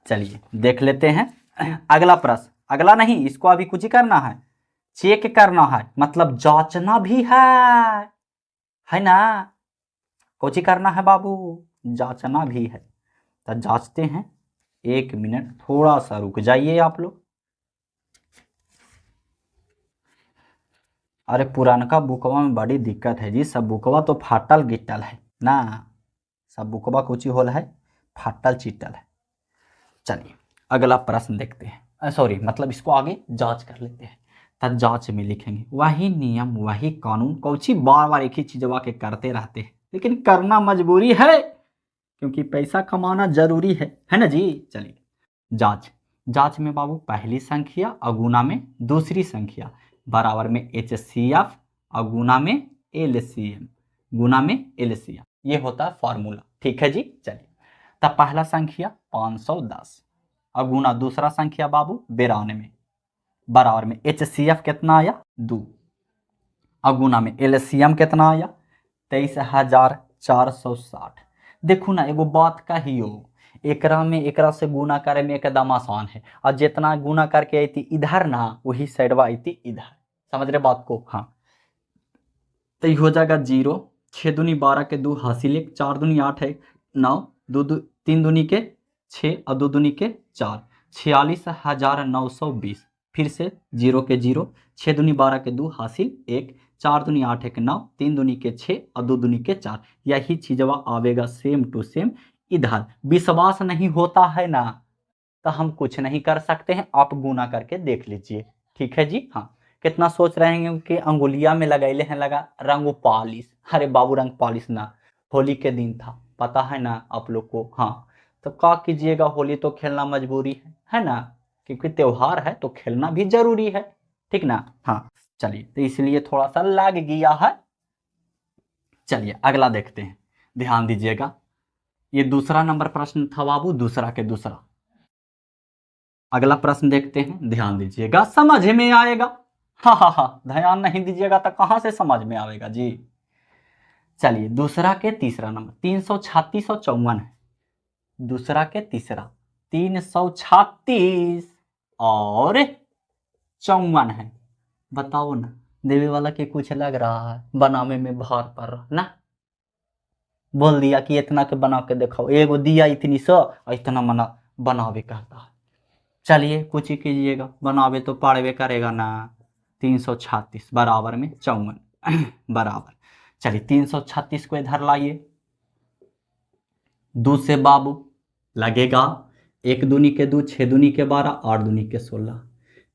चलिए देख लेते हैं अगला प्रश्न। अगला नहीं, इसको अभी कुछ ही करना है, चेक करना है, मतलब जांचना भी है ना। कुछ ही करना है बाबू, जांचना भी है। तो जांचते हैं, 1 मिनट थोड़ा सा रुक जाइए आप लोग। अरे पुरानका बुकवा में बड़ी दिक्कत है जी, सब बुकवा तो फाटल गिट्टल है ना, सब बुकवा कुछ ही होल है, फाटल चिट्टल है। चलिए अगला प्रश्न देखते हैं, सॉरी मतलब इसको आगे जांच कर लेते हैं। तब जांच में लिखेंगे वही नियम वही कानून, कौची बार बार एक ही चीज के करते रहते हैं, लेकिन करना मजबूरी है क्योंकि पैसा कमाना जरूरी है ना जी। चलिए जांच, जांच में बाबू पहली संख्या अगुना में दूसरी संख्या बराबर में HCF और गुना में LCM, गुना में LCM, ये होता है फॉर्मूला, ठीक है जी। चलिए तब पहला संख्या 510 और गुना दूसरा संख्या बाबू 92 बराबर में HCF कितना आया? 2, और गुना में LCM कितना आया? 23,460। देखो ना एगो बात कहियो, एकरा में एकरा से गुना करे में एकदम आसान है, और जितना गुना करके आई थी इधर ना वही साइडवा आई थी इधर, समझ रहे बात को? हाँ तो ये हो जाएगा 0, 6 दूनी 12 के 2 हासिल 1, 4 दूनी 8 है 9, 3 दूनी के 6 और 2 दूनी के 4, 46,920, फिर से 0 के 0, 6 दूनी 12 के 2 हासिल 1, 4 दूनी 8 है 9, 3 दूनी के 6 और 2 दूनी के 4, यही चीजवा आवेगा सेम टू सेम इधर। विश्वास नहीं होता है ना तो हम कुछ नहीं कर सकते हैं, आप गुना करके देख लीजिए, ठीक है जी। हाँ कितना सोच रहे हैं कि अंगुलिया में लगैले हैं लगा रंग पॉलिश, अरे बाबू रंग पॉलिश ना, होली के दिन था पता है ना आप लोग को। हाँ तो क्या कीजिएगा, होली तो खेलना मजबूरी है ना, क्योंकि त्योहार है तो खेलना भी जरूरी है, ठीक ना। हाँ चलिए तो इसलिए थोड़ा सा लग गया है। चलिए अगला देखते हैं, ध्यान दीजिएगा, ये दूसरा नंबर प्रश्न था बाबू, दूसरा के दूसरा। अगला प्रश्न देखते हैं, ध्यान दीजिएगा, समझ में आएगा। हाँ ध्यान नहीं दीजिएगा तो कहां से समझ में आएगा जी। चलिए दूसरा के तीसरा नंबर 336 और 54 है, दूसरा के तीसरा 336 और 54 है। बताओ ना, देवे वाला के कुछ लग रहा है, बनाने में भार पड़ रहा ना। बोल दिया कि इतना के बना के दिखाओ, एगो दिया इतनी सौ और इतना मना बनावे कहता है। चलिए कुछ ही कीजिएगा, बनावे तो पाड़वे करेगा ना। 336 बराबर में 54 बराबर। चलिए 336 को इधर लाइए, 2 से बाबू लगेगा 1 दूनी के 2, 6 दूनी के 12, 8 दूनी के 16,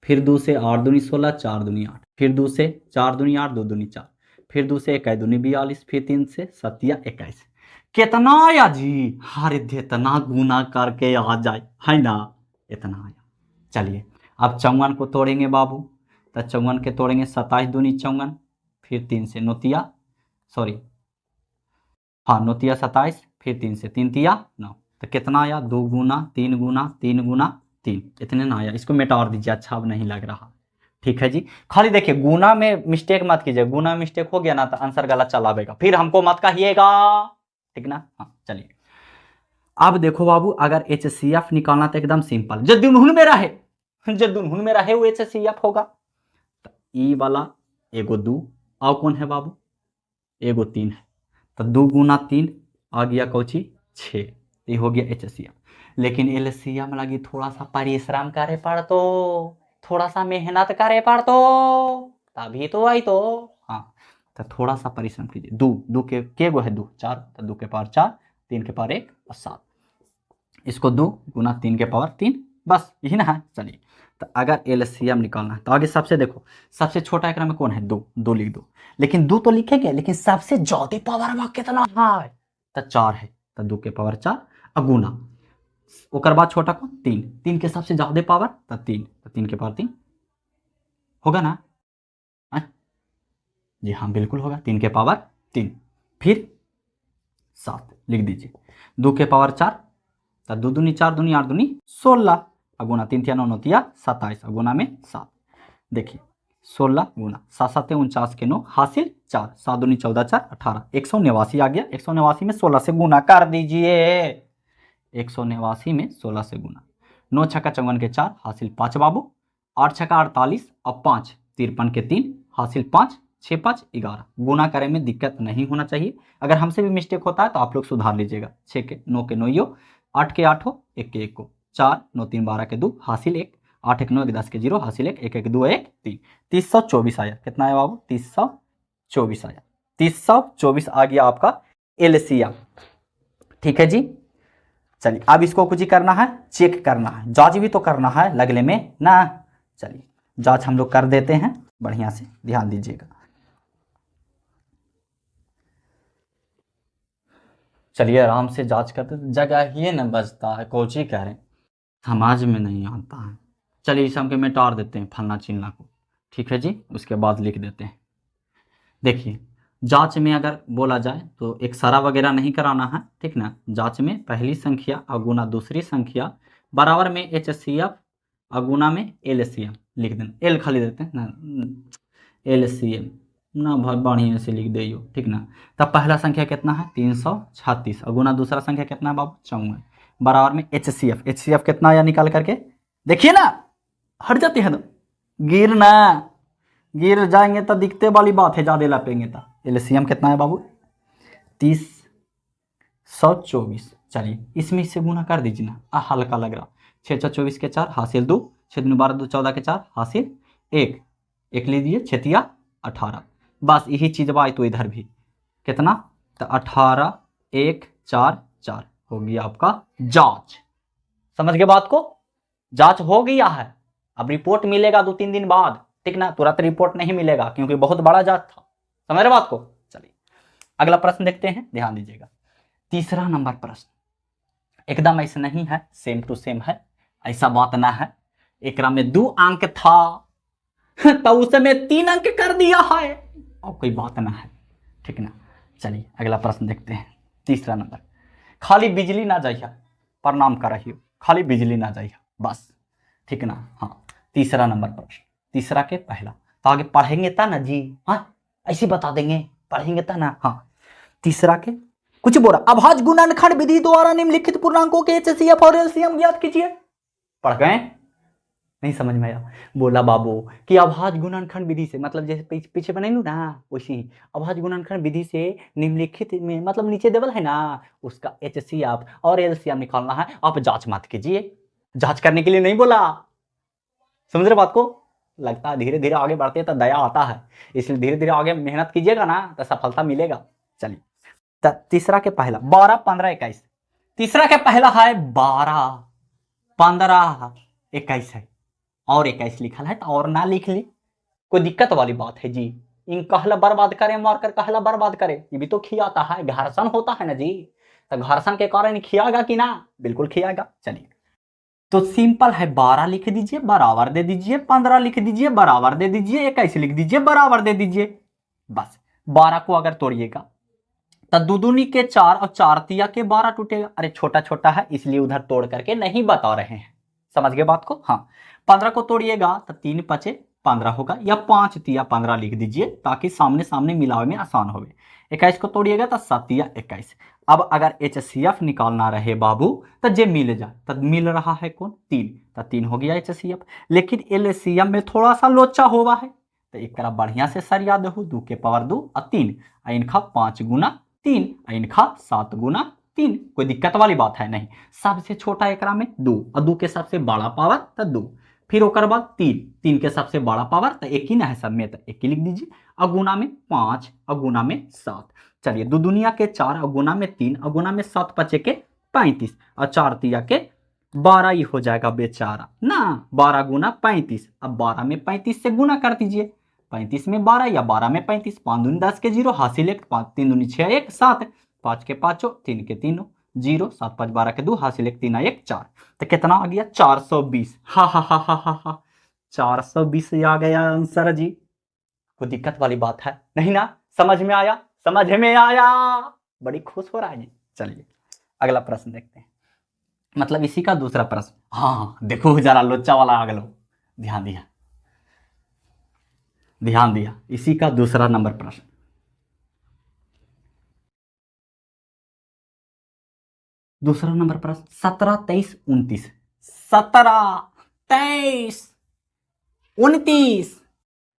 फिर 2 से 8 दूनी 16, 4 दूनी 8, फिर 2 से 4 दूनी 8, 2 दूनी 4, फिर 2 से 1 दूनी 42, फिर 3 से 7 21। कितना आया जी? हर इतना गुना करके आ जाए, है ना, इतना आया। चलिए अब 54 को तोड़ेंगे बाबू, तो 54 के तोड़ेंगे 27 दूनी 54, फिर 3 से नोतिया, सॉरी हाँ नोतिया 27, फिर 3 से 3 तिया 9, तो कितना आया? 2 गुना 3 गुना 3 गुना 3, इतने ना आया। इसको मिटा दीजिए, अच्छा अब नहीं लग रहा। ठीक है जी, खाली देखिए गुना में मिस्टेक मत कीजिए, गुना मिस्टेक हो गया ना तो आंसर गलत चलावेगा, फिर हमको मत कहिएगा, ठीक ना। हाँ चलिए अब देखो बाबू, अगर HCF निकालना तो एकदम सिंपल, जो दुनहुन में रहे, जो दुनहुन में रहे वो HCF होगा। तो ई वाला एगो 2 और कौन है बाबू? एगो 3 है, तो 2 गुना 3 आ गया कौची 6, ये हो गया HCF। लेकिन LCM लगी थोड़ा सा परिश्रम करे पड़तो, थोड़ा सा मेहनत करे पड़तो, तभी तो आई तो। हाँ तो थोड़ा सा परिश्रम कीजिए। 2 के गो है 2 4, तो 2 के पावर 4, 3 के पावर 1 और 7, इसको 2 गुना 3 के पावर 3, बस यही ना है। चलिए तो अगर LCM निकालना है तो आगे सबसे देखो, सबसे छोटा एकरा में कौन है? 2 लिख दो, लेकिन 2 तो लिखेंगे, लेकिन सबसे ज्यादा पावर में कितना है? तो 4 है, तो 2 के पावर 4 और गुना, ओकर बाद छोटा कौन? 3 के सबसे ज्यादा पावर तो 3, तो 3 के पावर 3 होगा ना? जी हाँ बिल्कुल होगा, 3 के पावर 3, फिर 7 लिख दीजिए, 2 के पावर 4, तो 2 दूनी 4 दूनी 8 दूनी 16, गुना 3 थिया 9 9 तिया 27, गुना में 7। देखिए 16 गुना 7 7 49 के 9 हासिल 4, 7 दूनी 14 4 18, 189 आ गया। 189 में 16 से गुना कर दीजिए, 189 में 16 से गुना, 9 छक्का 54 के 4 हासिल 5 बाबू, 8 छक्का 48 और 5 53 के 3 हासिल 5, 6 5 11। गुना करे में दिक्कत नहीं होना चाहिए, अगर हमसे भी मिस्टेक होता है तो आप लोग सुधार लीजिएगा। 6 के 9 के 9 8 के 8 1 के 1 को, 4 9 3 12 के 2 हासिल 1, 8 1 9 10 के 0 हासिल 1, 1 1 2 1 3, 324 आया। कितना आया बाबू? 324 आया। 324 आ गया आपका LCM। ठीक है जी, चलिए अब इसको कुछ ही करना है, चेक करना है, जांच भी तो करना है लगले में ना। चलिए जांच हम लोग कर देते हैं, बढ़िया से ध्यान दीजिएगा। चलिए आराम से जांच करते, जगह ही न बचता है, कोची कह रहे समाज में नहीं आता है। चलिए इसे हम के मिटार देते हैं फलना चिन्ना को, ठीक है जी, उसके बाद लिख देते हैं। देखिए जांच में अगर बोला जाए तो एक्सरा वगैरह नहीं कराना है, ठीक ना। जांच में पहली संख्या और गुना दूसरी संख्या बराबर में HCF और गुना में LCM लिख देना, L खाली देते हैं ना, LCM ना बहुत बढ़िया से लिख दे, ठीक ना। तब पहला संख्या कितना है? 336 और गुना दूसरा संख्या कितना है बाबू? 54 बराबर में HCF कितना आया निकाल करके देखिए ना, हट जाते हैं तो गिर जाएंगे तो दिखते वाली बात है, ज्यादा लपेंगे तो। LCM कितना है बाबू? 324। चलिए इसमें इससे गुना कर दीजिए ना, हल्का लग रहा। 6 6 24 के 4 हासिल 2, 6 2 12 2 14 के 4 हासिल 1, 1 लीजिए 6 तिया 18, बस यही चीज बाई तो इधर भी कितना? तो 18 1 4 4 हो गया आपका जांच। समझ गए बात को? जांच हो गया है, अब रिपोर्ट मिलेगा 2-3 दिन बाद, ठीक ना। तुरंत रिपोर्ट नहीं मिलेगा क्योंकि बहुत बड़ा जांच था। समझ रहे बात को? चलिए अगला प्रश्न देखते हैं, ध्यान दीजिएगा। तीसरा नंबर प्रश्न एकदम ऐसा नहीं है, सेम टू सेम है, ऐसा बात ना है। एकरा में 2 अंक था तो उसमें 3 अंक कर दिया है, और कोई बात ना है, ठीक ना। चलिए अगला प्रश्न देखते हैं। तीसरा नंबर, खाली बिजली ना जाइए, प्रणाम कर रही हो, खाली बिजली ना जाइए बस, ठीक ना। हाँ तीसरा नंबर प्रश्न, तीसरा के पहला, तो आगे पढ़ेंगे ता ना जी, हाँ ऐसे बता देंगे, पढ़ेंगे ता ना। हाँ तीसरा के कुछ बोला, अभाज्य गुणनखंड विधि द्वारा निम्नलिखित पूर्णांकों के एचसीएफ और एलसीएम ज्ञात कीजिए। पढ़ गए? नहीं समझ में आया? बोला बाबू कि अभाज्य गुणनखंड विधि से, मतलब जैसे पीछे बनाई ना वैसे ही अभाज्य गुणनखंड विधि से निम्नलिखित में, मतलब नीचे देवल है ना, उसका एचसीएफ और एलसीएम निकालना है। आप जांच मत कीजिए, जांच करने के लिए नहीं बोला। समझ रहे बात को? लगता है धीरे धीरे आगे बढ़ते तो दया आता है, इसलिए धीरे धीरे आगे मेहनत कीजिएगा ना तो सफलता मिलेगा। चलिए तीसरा के पहला 12, 15, 21। तीसरा के पहला है 12, 15, 21 है, और 21 लिखा है तो और ना लिख ली, कोई दिक्कत वाली बात है जी? इन कहला बर्बाद करे, मारकर कहला बर्बाद करे, ये भी तो खियाता है, घर्षण होता है ना जी, तो घर्षण के कारण खियागा कि ना? बिल्कुल खियागा। चलिए तो सिंपल है, 12 लिख दीजिए बराबर दे दीजिए, 15 लिख दीजिए बराबर दे दीजिए, 21 लिख दीजिए बराबर दे दीजिए। बस 12 को अगर तोड़िएगा तो दो दूनी के 4 और 4 तिया के 12 टूटेगा। अरे छोटा छोटा है इसलिए उधर तोड़ करके नहीं बता रहे हैं, समझ गए बात को? हाँ 15 को तोड़िएगा तो 3 5 15 होगा, या 5 तिया 15 लिख दीजिए ताकि सामने सामने मिलावे में आसान हो। 21 को तोड़िएगा तो 7 तिया 21। अब अगर एचसीएफ निकालना रहे बाबू तो जे मिल जाए, तो मिल रहा है कौन? 3, तो 3 हो गया एचसीएफ। लेकिन एलसीएम में थोड़ा सा लोचा हुआ है, तो एक तरफ बढ़िया से सरिया दो, 2 के पावर 2 और 3, इनका 5 गुना 3, इनका 7 गुना 3। कोई दिक्कत वाली बात है नहीं। सबसे छोटा एकरा में 2 और 2 के सबसे बड़ा पावर तो 2, फिर ओकर बाद 3, 3 के सबसे बड़ा पावर तो 1 ही ना है सब में, तो 1 ही लिख दीजिए। अगुना में 5, अगुना में 7। चलिए दो दुनिया के 4, अगुना में 3, अगुना में 7 5 के 35 और 4 तिया के 12 ही हो जाएगा बेचारा ना, 12 गुना 35। अब 12 में 35 से गुना कर दीजिए, 35 में 12 या 12 में 35, 5 दूनी 10 के 0, हासिल 1, 5 3 दूनी 6 1 7, 5 के 5 3 के 3 0, 7 5 12 के 2, हासिल 1 3 1 4। तो कितना आ गया? 420। हा हा हा हा हा हा 420 आ गया आंसर जी। कोई दिक्कत वाली बात है नहीं ना? समझ में आया? समझ में आया? बड़ी खुश हो रहा है जी। चलिए अगला प्रश्न देखते हैं, मतलब इसी का दूसरा प्रश्न। हाँ देखो जरा लोचा वाला आ गलो, ध्यान दिया ध्यान दिया, इसी का दूसरा नंबर प्रश्न। दूसरा नंबर प्रश्न 17 23 29। 17 23 29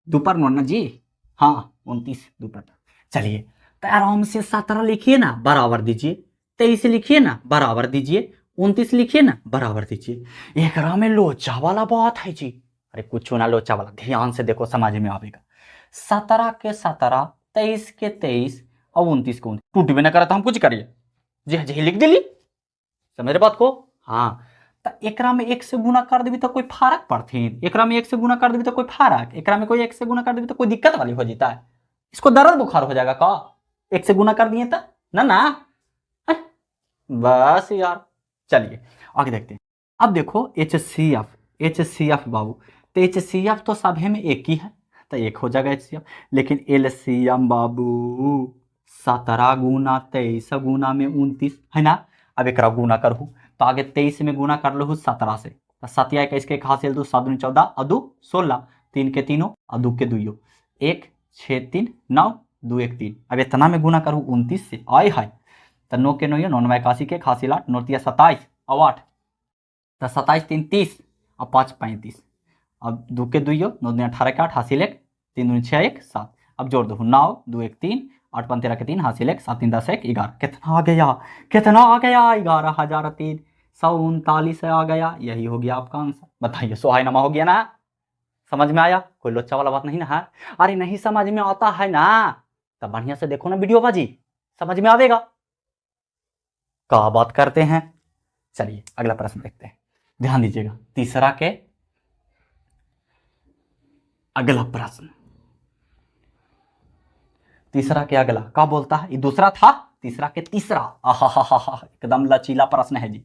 दोपहर में ना जी, हाँ 29 दोपहर। चलिए तो आराम से 17 लिखिए ना बराबर दीजिए, 23 लिखिए ना बराबर दीजिए, 29 लिखिए ना बराबर दीजिए। एक में लोचा वाला बात है जी। अरे कुछ ना लोचा वाला, ध्यान से देखो समझ में आएगा। 17 के 17, 23 के 23 और 29 को टूट भी ना करा तो हम कुछ करिए जी, जी लिख दिली। समझ रहे बात को? हाँ तो एकरा में 1 से गुना कर देवी तो कोई फर्क पड़ती, एकरा में 1 से गुना कर देवी तो कोई फर्क, एकरा में कोई 1 से गुना कर देवी तो कोई दिक्कत वाली हो जाता है? इसको दर्द बुखार हो जाएगा का 1 से गुना कर दिए तो ना ना? बस यार चलिए आगे देखते हैं। अब देखो एचसीएफ बाबू, तो एचसीएफ तो सभी में एक ही है तो 1 हो जाएगा एचसीएफ। लेकिन एलसीएम बाबू 17 गुना 23 गुना में 29 है ना। अब एक गुना करूँ तो आगे 23 में गुना कर लो 17 से, तो 7 या 21 के हासिल 2 7 14 और 2 16, 3 के 3 और 2 के 2 1 6 3 9 2 1 3। अब इतना में गुना करूँ 29 से, आए है तो 9 के 9 9 9 81 के हासिल 8, 9 तिया 27 और 8, तो 27 3 30 और 5 35। अब 2 के 2 9 2 18 के 8 हासिल 1, 3 2 6 1 7। अब जोड़ दो 9 2 1 3 8 5 13 के 3 हासिल 1 7 3 10 1 11। कितना आ गया? कितना आ गया? 11,339 आ गया। यही हो गया आपका आंसर। बताइए सोहायनामा हो गया ना? समझ में आया? कोई लोचा वाला बात नहीं ना है? अरे नहीं समझ में आता है ना तो बढ़िया से देखो ना वीडियो बाजी, समझ में आवेगा। क्या बात करते हैं। चलिए अगला प्रश्न देखते हैं, ध्यान दीजिएगा। तीसरा के अगला प्रश्न, तीसरा के अगला क्या बोलता है? ये दूसरा था, तीसरा के तीसरा। आहा एकदम लचीला प्रश्न है जी।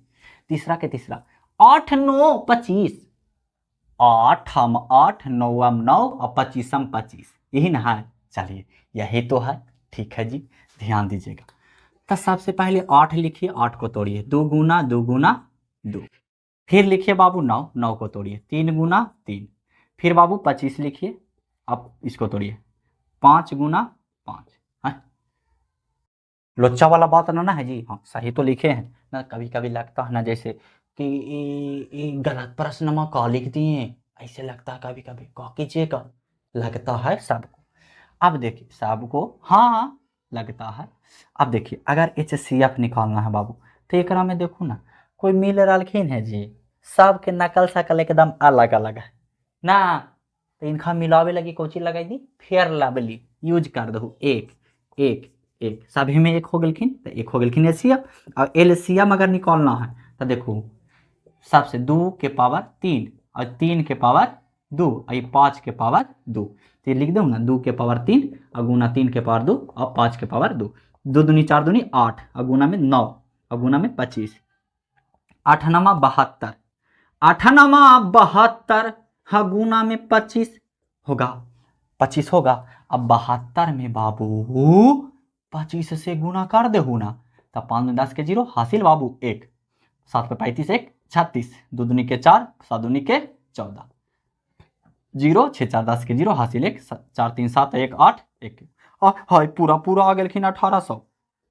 तीसरा के तीसरा 8 9 25, 8 हम 8 9 हम 9 और 25 हम 25, यही ना है? चलिए यही तो है, ठीक है जी ध्यान दीजिएगा। तो सबसे पहले 8 लिखिए, 8 को तोड़िए, 2 गुना 2 गुना 2। फिर लिखिए बाबू 9, 9 को तोड़िए, 3 गुना 3। फिर बाबू 25 लिखिए, अब इसको तोड़िए, 5 गुना 5 है। लोचा वाला बात ना है जी। हाँ सही तो लिखे हैं ना। कभी कभी लगता है ना जैसे कि ये गलत प्रश्न में का लिख दिए, ऐसे लगता है कभी कभी। का कीजिएगा, लगता है सबको। अब देखिए सबको, हाँ लगता है। अब देखिए अगर HCF निकालना है बाबू, तो एकरा में देखो ना, कोई मिल रखिन है जी, सबके नकल शकल एकदम अलग अलग है ना। तो इनका मिलावे लगी कोची लगाई दी, फेयर लवली यूज कर दो। एक एक एक सभी में एक हो गलखिन, तो एक हो गलखिन HCF। और LCM अगर निकालना है तो देखो, सबसे 2 के पावर 3 और 3 के पावर 2 और ये 5 के पावर 2। तो ये लिख दो ना, 2 के पावर 3 और गुना 3 के पावर 2 और 5 के पावर 2। 2 दूनी 4 दूनी 8 और गुना में 9 और गुना में 25। 8 नमा 72, 8 नमा 72 हाँ गुना में 25 होगा, 25 होगा। अब 72 में बाबू 25 से गुना कर दे ना, तो 5 10 के 0 हासिल बाबू 1, 7 पे 35 1 36, 2 दूनी के 4 7 दूनी के 14, 0 6 4 10 के 0 हासिल 1, 4 3 7 1 8 1। हाय पूरा पूरा आ गलखिन 1800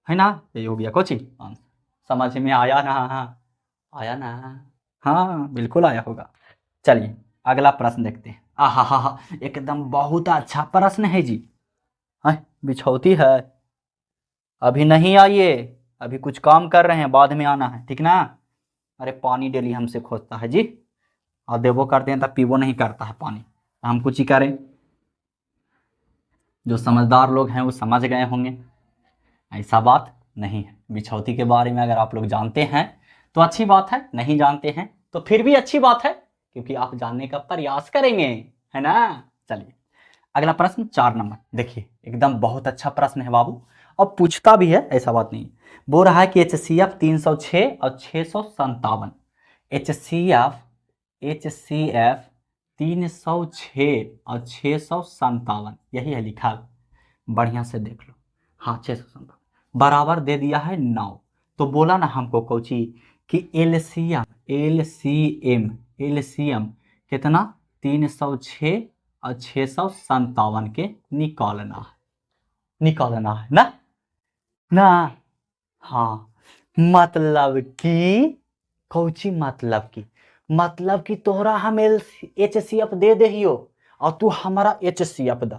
है ना। ये हो गया कोची आंसर। समझ में आया ना? हाँ आया ना? हाँ बिल्कुल आया होगा। चलिए अगला प्रश्न देखते हैं। आहा हा हा, एकदम बहुत अच्छा प्रश्न है जी। हाँ बिछौती है, अभी नहीं आइए, अभी कुछ काम कर रहे हैं, बाद में आना है ठीक ना। अरे पानी डेली हमसे खोजता है जी, और देवो करते हैं तब पीवो नहीं करता है पानी, हम कुछ ही करें। जो समझदार लोग हैं वो समझ गए होंगे, ऐसा बात नहीं है। बिछौती के बारे में अगर आप लोग जानते हैं तो अच्छी बात है, नहीं जानते हैं तो फिर भी अच्छी बात है, क्योंकि आप जानने का प्रयास करेंगे, है ना। चलिए अगला प्रश्न 4 नंबर देखिए, एकदम बहुत अच्छा प्रश्न है बाबू, और पूछता भी है, ऐसा बात नहीं। बोल रहा है कि HCF 306 और 657। HCF 306 और 657, यही है लिखा, बढ़िया से देख लो। हाँ 657 बराबर दे दिया है 9। तो बोला ना हमको कोची कि एलसीएम कितना, 306 और 657 के निकालना है ना ना। हाँ मतलब कि कौची, मतलब कि तोहरा हम HCF दे दहियो और तू हमारा HCF दा।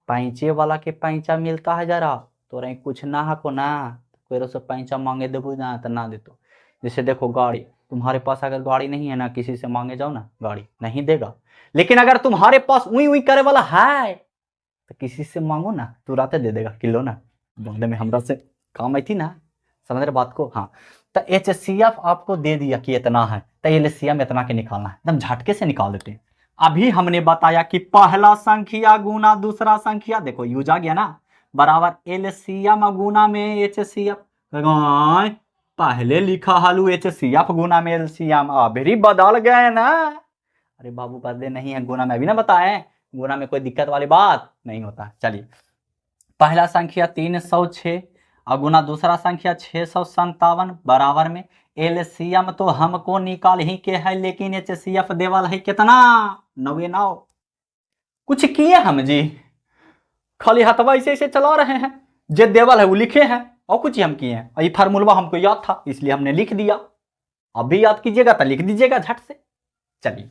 पैंचे वाला के पैंचा मिलता है जरा, तोरा कुछ ना हको ना, कोई से पैंचा मांगे देबू ना तो ना देतो। जैसे देखो गाड़ी, तुम्हारे पास अगर गाड़ी नहीं है ना, किसी से मांगे जाओ ना, गाड़ी नहीं देगा। लेकिन अगर तुम्हारे पास उई उई करे वाला है तो किसी से मांगो ना, तुरंत दे देगा किलो ना। बंदे में हमरा से काम आई थी ना, समझ रहे बात को। हाँ तो HCF आपको दे दिया कि इतना है, तो LCM इतना के निकालना है, एकदम झटके से निकाल देते हैं। अभी हमने बताया कि पहला संख्या गुना दूसरा संख्या, देखो यूज आ गया ना, बराबर LCM गुना में HCF। पहले लिखा हालू HCF गुना में LCM, अभी बदल गए ना। अरे बाबू बदले नहीं है, गुना में अभी ना बताए, गुना में कोई दिक्कत वाली बात नहीं होता। चलिए पहला संख्या 306 और गुना दूसरा संख्या 657 बराबर में LCM तो हमको निकाल ही के है, लेकिन HCF देवल है कितना, 9। कुछ किए हम जी, खाली हथवा ऐसे ऐसे चला रहे हैं, जे देवल है वो लिखे हैं, और कुछ हम किए हैं। ये फार्मूला हमको याद था इसलिए हमने लिख दिया, अब भी याद कीजिएगा तो लिख दीजिएगा झट से। चलिए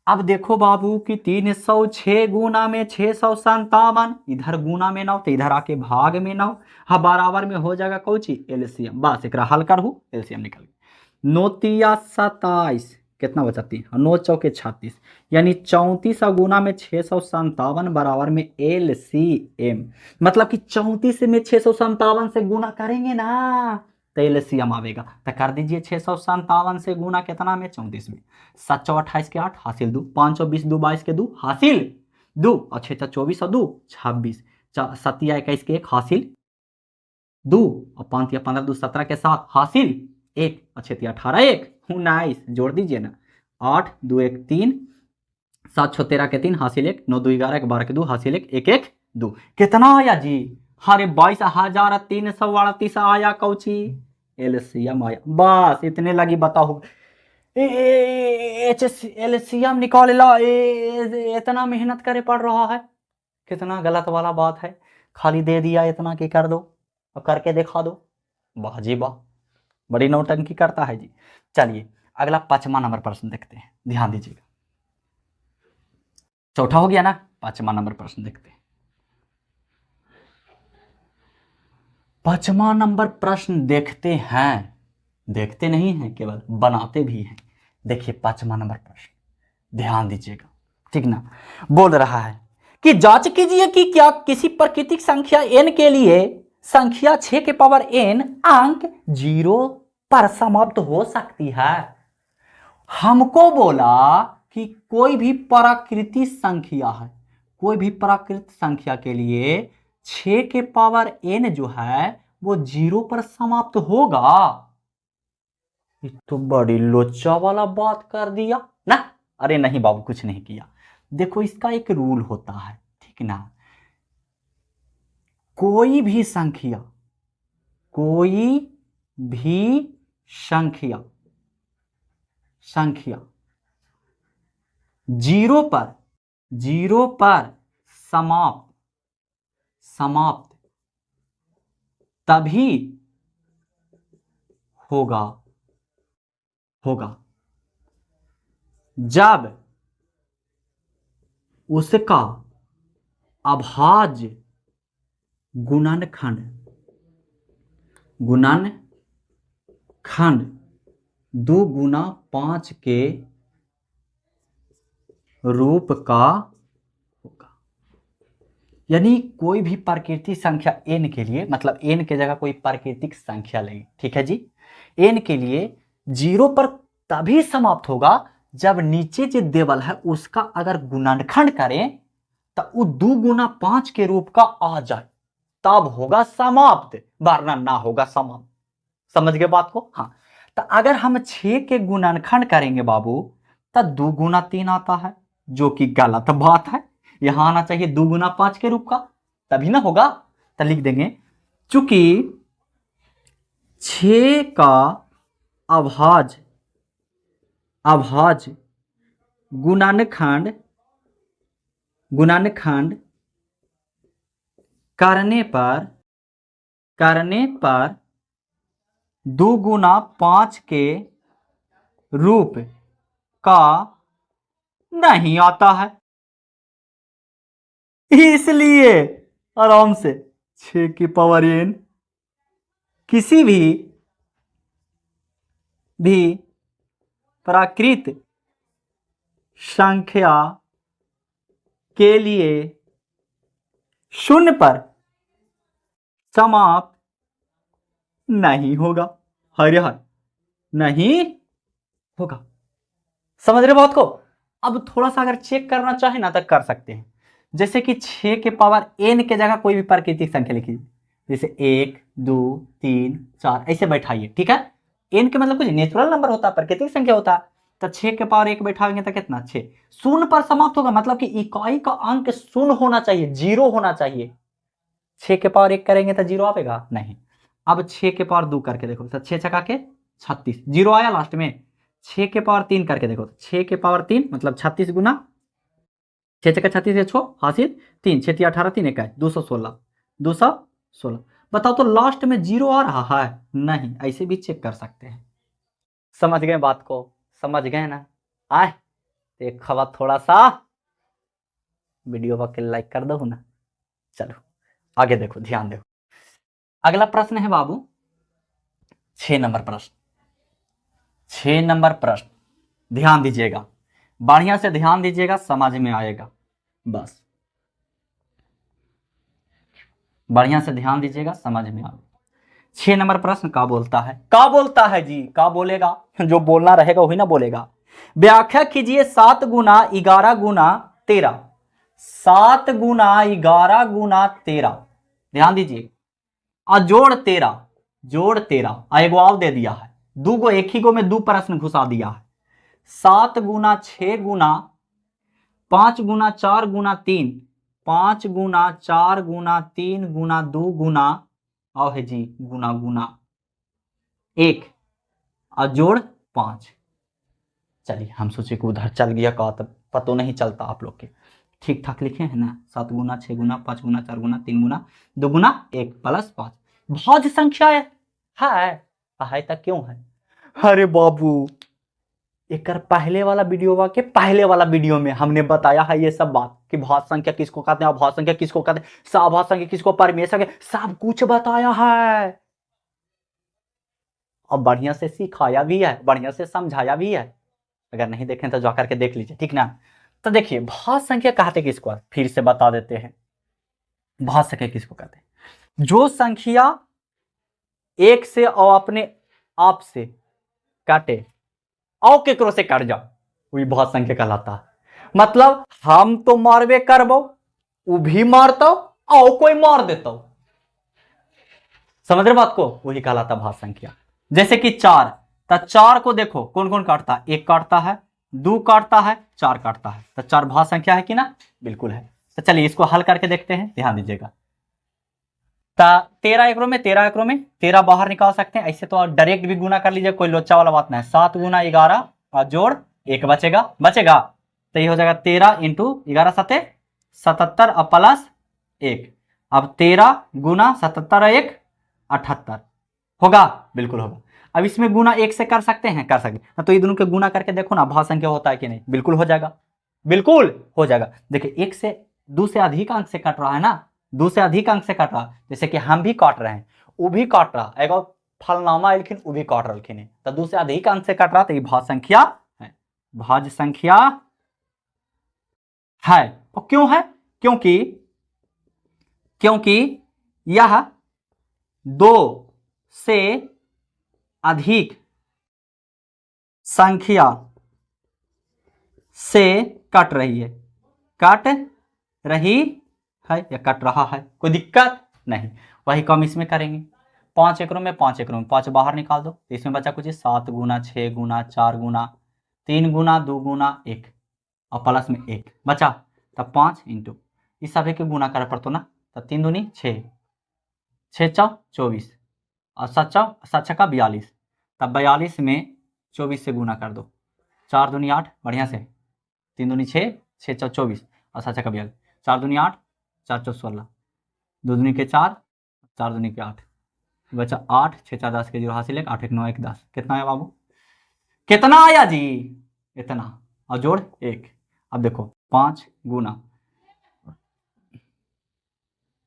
अब देखो बाबू कि 306 गुना में 657, इधर गुना में 9 तो इधर आके भाग में 9, हाँ बराबर में हो जाएगा कौची LCM। बस एक हल कर LCM निकल गया। 9 तिया 27, कितना बचा 3, 9 चौके 36, यानी 34 गुना में 657 बराबर में LCM। मतलब कि 34 में 657 से गुना करेंगे ना तो LCM आवेगा। तो कर दीजिए 657 से गुना कितना में, 34 में। 7 चौ 28 के 8 हासिल 2, 5 चौ 20 2 22 के 2 हासिल 2, और 6 चौ 24 और 2 26, 7 या 21 के 1 हासिल 2, और 5 या 15 2 17 के 7 हासिल 1, और 6 या 18 1 19, जोड़ दीजिए ना, 8 2 1 3, 7 6 13 के 3 हासिल 1, 9 2 11 के 12 के 2 हासिल 1 1 1 2। कितना आया जी? अरे 22,338 आया कौची LCM आया। बस इतने लगी, बताओ LCM निकाल ला, इतना मेहनत करे पड़ रहा है, कितना गलत वाला बात है। खाली दे दिया इतना कि कर दो, और करके दिखा दो। वाह जी वाह, बड़ी नौटंकी करता है जी। चलिए अगला 5वां नंबर प्रश्न देखते हैं, ध्यान दीजिएगा। चौथा हो गया ना, 5वां नंबर प्रश्न देखते हैं। 5वां नंबर प्रश्न देखते हैं, देखते नहीं हैं केवल बनाते भी हैं। देखिए 5वां नंबर प्रश्न, ध्यान दीजिएगा, ठीक ना। बोल रहा है कि जांच कीजिए कि क्या किसी प्राकृतिक संख्या n के लिए संख्या 6 के पावर n अंक 0 पर समाप्त हो सकती है। हमको बोला कि कोई भी प्राकृतिक संख्या है, कोई भी प्राकृतिक संख्या के लिए 6 के पावर n जो है वो 0 पर समाप्त होगा। ये तो बड़ी लोचा वाला बात कर दिया ना। अरे नहीं बाबू, कुछ नहीं किया। देखो इसका एक रूल होता है, ठीक ना। कोई भी संख्या, कोई भी संख्या 0 पर समाप्त तभी होगा जब उसका अभाज्य गुणनखंड 2 गुना 5 के रूप का होगा। यानी कोई भी प्राकृतिक संख्या n के लिए, मतलब n के जगह कोई प्राकृतिक संख्या लेंगे, ठीक है जी। n के लिए 0 पर तभी समाप्त होगा जब नीचे जो देवल है उसका अगर गुणनखंड करें तो वो 2 गुना 5 के रूप का आ जाए, तब होगा समाप्त, वरना ना होगा समाप्त। समझ गए बात को? हाँ। तो अगर हम 6 के गुणनखंड करेंगे बाबू तो 2 गुना 3 आता है, जो कि गलत बात है। यहां आना चाहिए 2 गुना 5 के रूप का, तभी ना होगा। तो लिख देंगे चूंकि 6 का अभाज्य गुणनखंड करने पर 2 गुना 5 के रूप का नहीं आता है, इसलिए आराम से 6 की पावर n किसी भी प्राकृतिक संख्या के लिए 0 पर समाप्त नहीं होगा। हरे हाय नहीं होगा। समझ रहे बात को? अब थोड़ा सा अगर चेक करना चाहे ना तो कर सकते हैं। जैसे कि 6 के पावर n के जगह कोई भी प्राकृतिक संख्या लिखिए, जैसे 1 2 3 4 ऐसे बैठाइए, ठीक है। n के मतलब कुछ नेचुरल नंबर होता है, प्राकृतिक संख्या होता है। तो 6 के पावर 1 बैठाएंगे तो कितना 6, 0 पर समाप्त होगा, मतलब कि इकाई का अंक 0 होना चाहिए, 0 होना चाहिए। 6 के पावर 1 करेंगे तो 0 आएगा नहीं। अब 6 के पावर 2 करके देखो तो 6 छक्का के 36, 0 आया लास्ट में। 6 के पावर 3 करके देखो तो 6 के पावर 3 मतलब 36 गुना 6 छक्का 36 है 6 हासिल 3 6 3 18 3 1 216। बताओ तो लास्ट में 0 आ रहा है? नहीं, ऐसे भी चेक कर सकते हैं। समझ गए बात को? समझ गए ना? आए एक खबर, थोड़ा सा वीडियो पर लाइक कर दो ना। चलो आगे देखो, ध्यान देखो। अगला प्रश्न है बाबू 6 नंबर प्रश्न। 6 नंबर प्रश्न, ध्यान दीजिएगा, बढ़िया से ध्यान दीजिएगा, समझ में आएगा। बस बढ़िया से ध्यान दीजिएगा, समझ में आएगा। 6 नंबर प्रश्न का बोलता है, का बोलता है जी, का बोलेगा? जो बोलना रहेगा वही ना बोलेगा। व्याख्या कीजिए 7 गुना 11 गुना 13। 7 गुना 11 गुना 13, ध्यान दीजिए। जोड़ 13 एगो और दे दिया है, 2 गो एक ही गो में 2 प्रश्न घुसा दिया है। 7 गुना 6 गुना 5 गुना 4 गुना 3, 5 गुना 4 गुना 3 गुना 2 गुना और है जी गुना 1 और जोड़ 5। चलिए हम सोचे कि उधर चल गया का, तब पता नहीं चलता आप लोग के। ठीक ठाक लिखे हैं ना? 7 गुना 6 गुना 5 गुना 4 गुना 3 गुना 2 गुना 1 प्लस 5, भाज्य संख्या है तो क्यों है? अरे बाबू, एक पहले वाला वीडियो के पहले वाला वीडियो में हमने बताया है ये सब बात कि भाज्य संख्या किसको कहते हैं, अभाज्य संख्या किसको कहते हैं, सभाज्य संख्या किसको, परिमेय संख्या, सब कुछ बताया है और बढ़िया से सिखाया भी है, बढ़िया से समझाया भी है। अगर नहीं देखें तो जाकर के देख लीजिए, ठीक ना। तो देखिए भाज्य संख्या कहते किसको, फिर से बता देते हैं। भाज्य संख्या किसको कहते हैं? जो संख्या एक से और अपने आप से काटे और केकरो से कट जाओ वही भाज्य संख्या कहलाता है। मतलब हम तो मारबे करबो, वो भी मारता और कोई मार देता, समझ रहे बात को, वही कहलाता भाज्य संख्या। जैसे कि 4, तो 4 को देखो कौन कौन काटता है, 1 काटता है, 2 काटता है, 4 काटता है, तो 4 भाज्य संख्या है कि ना, बिल्कुल है। तो चलिए इसको हल करके देखते हैं, ध्यान दीजिएगा। 13 एकड़ों में 13 एकड़ों में 13 बाहर निकाल सकते हैं, ऐसे तो डायरेक्ट भी गुना कर लीजिए, कोई लोचा वाला बात नहीं। 7 गुना 11 और जोड़ 1 बचेगा तो ये हो जाएगा 13 इंटू 11 सते 77 और प्लस 1। अब 13 गुना 77 और 1 78 होगा, बिल्कुल होगा। अब इसमें गुना 1 से कर सकते हैं, कर सकते हैं, तो ये दोनों के गुना करके देखो ना भाज्य संख्या होता है कि नहीं, बिल्कुल हो जाएगा, बिल्कुल हो जाएगा। देखिए 1 से 2 से अधिक अंक से कट रहा है ना, 2 से अधिक अंक से कट रहा, जैसे कि हम भी काट रहे हैं, वो भी काट रहा, एगो फलनामा एलखिन वो भी काट रखिन, तो 2 से अधिक अंक से कट रहा, तो ये भाज्य संख्या है, भाज्य संख्या है। और क्यों है? क्योंकि यह 2 से अधिक संख्या से कट रही है, या कट रहा है, कोई दिक्कत नहीं। वही कम इसमें करेंगे, 5 एकड़ों में 5 एकड़ों में 5 बाहर निकाल दो, तो इसमें बचा कुछ 7 गुना 6 गुना 4 गुना 3 गुना 2 गुना 1 और प्लस में 1 बचा, तब 5 इंटू इस सभी के गुना कर पड़तो ना, तब 3 दूनी 6, 6 चौ 24 और 7 छक्का 42, तब 42 में 24 से गुना कर दो, 4 दूनी 8, बढ़िया से 3 दूनी 6, 6 चौ 24 और 7 छक्का 42, 4 दूनी 8, 4 चौ 16, 2 दूनी के 4, 4 दूनी के 8 बचा 8, 6 4 10 के 0 हासिल 1, 8 1 9 1 10, कितना है बाबू, कितना आया जी, इतना, और जोड़ 1। अब देखो 5 गुना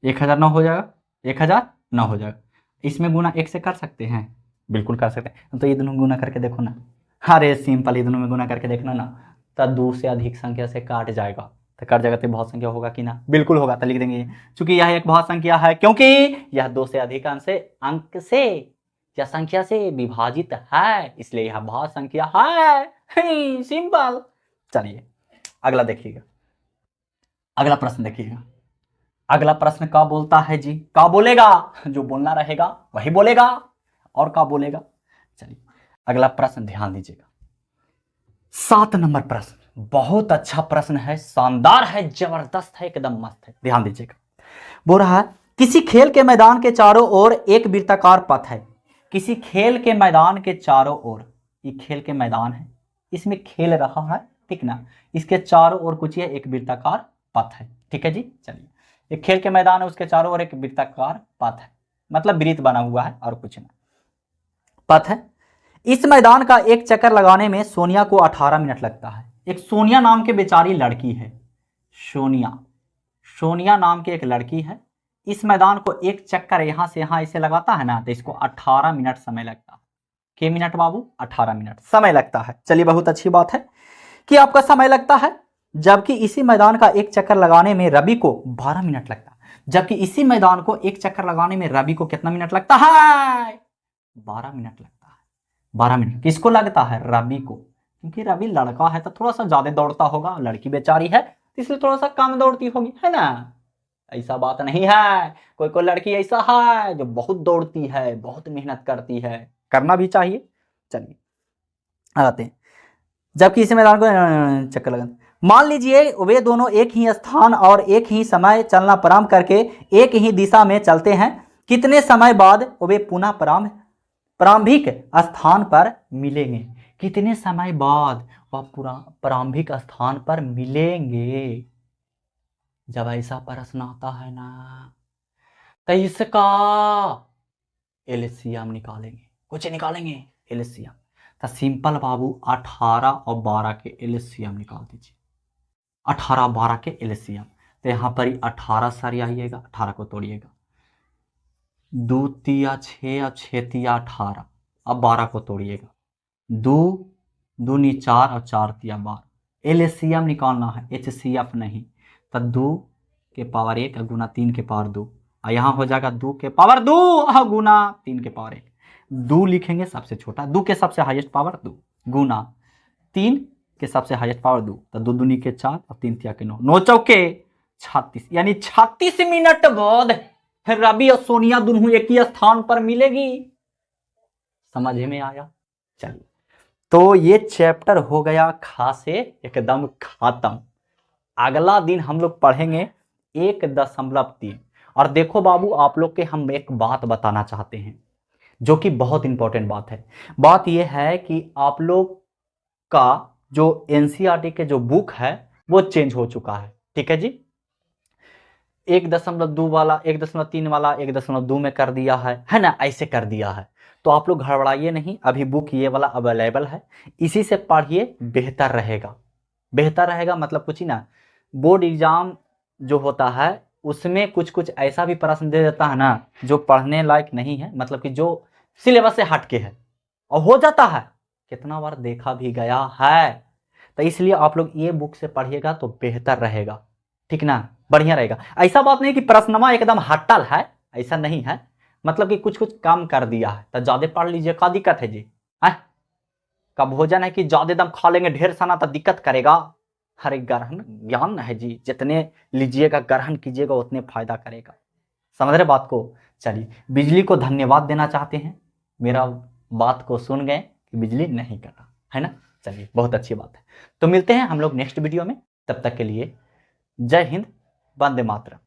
1009 हो जाएगा, 1009 हो जाएगा। इसमें गुना 1 से कर सकते हैं, बिल्कुल कर सकते हैं, तो ये दोनों गुना करके देखो ना, अरे सिंपल, ये दोनों में गुना करके देखना ना, तो 2 से अधिक संख्या से काट जाएगा, तो कट जाएगा तो भाज्य संख्या होगा कि ना, बिल्कुल होगा। तो लिख देंगे चूंकि यह एक भाज्य संख्या है, क्योंकि यह 2 से अधिक अंक से या संख्या से विभाजित है, इसलिए यह भाज्य संख्या है। सिंपल। चलिए अगला देखिएगा, अगला प्रश्न देखिएगा। अगला प्रश्न का बोलता है जी, का बोलेगा, जो बोलना रहेगा वही बोलेगा, और का बोलेगा। चलिए अगला प्रश्न ध्यान दीजिएगा, 7 नंबर प्रश्न, बहुत अच्छा प्रश्न है, शानदार है, जबरदस्त है, एकदम मस्त है, ध्यान दीजिएगा। बोल रहा है किसी खेल के मैदान के चारों ओर एक वृत्ताकार पथ है, किसी खेल के मैदान के चारों ओर, ये खेल के मैदान है, इसमें खेल रहा है, ठीक ना, इसके चारों ओर कुछ एक वृत्ताकार पथ है, ठीक है जी। चलिए एक खेल के मैदान है, उसके चारों ओर एक वृत्ताकार पथ है, मतलब वृत्त बना हुआ है और कुछ ना, पथ है। इस मैदान का एक चक्कर लगाने में सोनिया को 18 मिनट लगता है। एक सोनिया नाम के बेचारी लड़की है, सोनिया नाम की एक लड़की है, इस मैदान को एक चक्कर यहां से यहां इसे लगाता है ना, तो इसको 18 मिनट समय लगता है। के मिनट बाबू? 18 मिनट समय लगता है। चलिए बहुत अच्छी बात है कि आपका समय लगता है, जबकि इसी मैदान का एक चक्कर लगाने में रवि को 12 मिनट लगता है। जबकि इसी मैदान को एक चक्कर लगाने में रवि को कितना मिनट लगता है? 12 मिनट लगता है। 12 मिनट किसको लगता है? रवि को, क्योंकि रवि लड़का है तो थोड़ा सा ज्यादा दौड़ता होगा, लड़की बेचारी है तो इसलिए थोड़ा सा कम दौड़ती होगी, है ना। ऐसा बात नहीं है, कोई कोई लड़की ऐसा है जो बहुत दौड़ती है, बहुत मेहनत करती है, करना भी चाहिए। चलिए आते हैं, जबकि इसी मैदान को चक्कर लगा, मान लीजिए वे दोनों एक ही स्थान और एक ही समय चलना प्रारंभ करके एक ही दिशा में चलते हैं। कितने समय बाद वे पुनः प्रारंभिक स्थान पर मिलेंगे? कितने समय बाद वह प्रारंभिक स्थान पर मिलेंगे? जब ऐसा प्रश्न आता है ना, तो इसका एलसीएम निकालेंगे, कुछ निकालेंगे एलसीएम। तो सिंपल बाबू 18 और 12 के एलसीएम निकाल दीजिए। 18 12 के एलसीएम, तो यहाँ पर ही 18 सारी आइएगा, 18 को तोड़िएगा, 2 तिया 6 और 6 तिया 18। अब 12 को तोड़िएगा, 2 दूनी 4 और 4 तिया 12। एलसीएम निकालना है, एचसीएफ नहीं। तो 2 के पावर 1 गुना 3 के पावर 2, और यहाँ हो जाएगा 2 के पावर 2 गुना 3 के पावर 1। 2 लिखेंगे सबसे छोटा, 2 के सबसे हाईएस्ट पावर 2 गुना 3 के सबसे हाईएस्ट पावर 2, तो 2 दूनी के 4 और 3 तिया के 9, 9 चौके 36, यानी 36 मिनट बाद रवि और सोनिया दोनों एक ही स्थान पर मिलेगी। समझ में आया? चलिए, तो ये चैप्टर हो गया खासे एकदम खत्म। अगला दिन हम लोग पढ़ेंगे 1.3। और देखो बाबू, आप लोग के हम एक बात बताना चाहते हैं जो कि बहुत इंपॉर्टेंट बात है। बात यह है कि आप लोग का जो एनसीईआरटी के जो बुक है वो चेंज हो चुका है, ठीक है जी। 1.2 वाला 1.3 वाला 1.2 में कर दिया है ना, ऐसे कर दिया है। तो आप लोग घबराइए नहीं, अभी बुक ये वाला अवेलेबल है, इसी से पढ़िए, बेहतर रहेगा। बेहतर रहेगा मतलब कुछ ही ना, बोर्ड एग्जाम जो होता है उसमें कुछ कुछ ऐसा भी प्रश्न दे देता है ना जो पढ़ने लायक नहीं है, मतलब कि जो सिलेबस से हटके है, और हो जाता है, कितना बार देखा भी गया है। तो इसलिए आप लोग ये बुक से पढ़िएगा तो बेहतर रहेगा, ठीक ना, बढ़िया रहेगा। ऐसा बात नहीं कि प्रश्नमा एकदम हटल है, ऐसा नहीं है, मतलब कि कुछ कुछ काम कर दिया है, तो ज्यादा पढ़ लीजिए, क्या दिक्कत है जी? का भोजन है कि ज्यादा दम खा लेंगे ढेर साना तो दिक्कत करेगा। हर एक ग्रहण ज्ञान है जी, जितने लीजिएगा ग्रहण कीजिएगा उतने फायदा करेगा। समझ रहे बात को? चलिए, बिजली को धन्यवाद देना चाहते हैं, मेरा बात को सुन गए कि बिजली नहीं कटा, है ना। चलिए, बहुत अच्छी बात है। तो मिलते हैं हम लोग नेक्स्ट वीडियो में, तब तक के लिए जय हिंद, वंदे मातरम।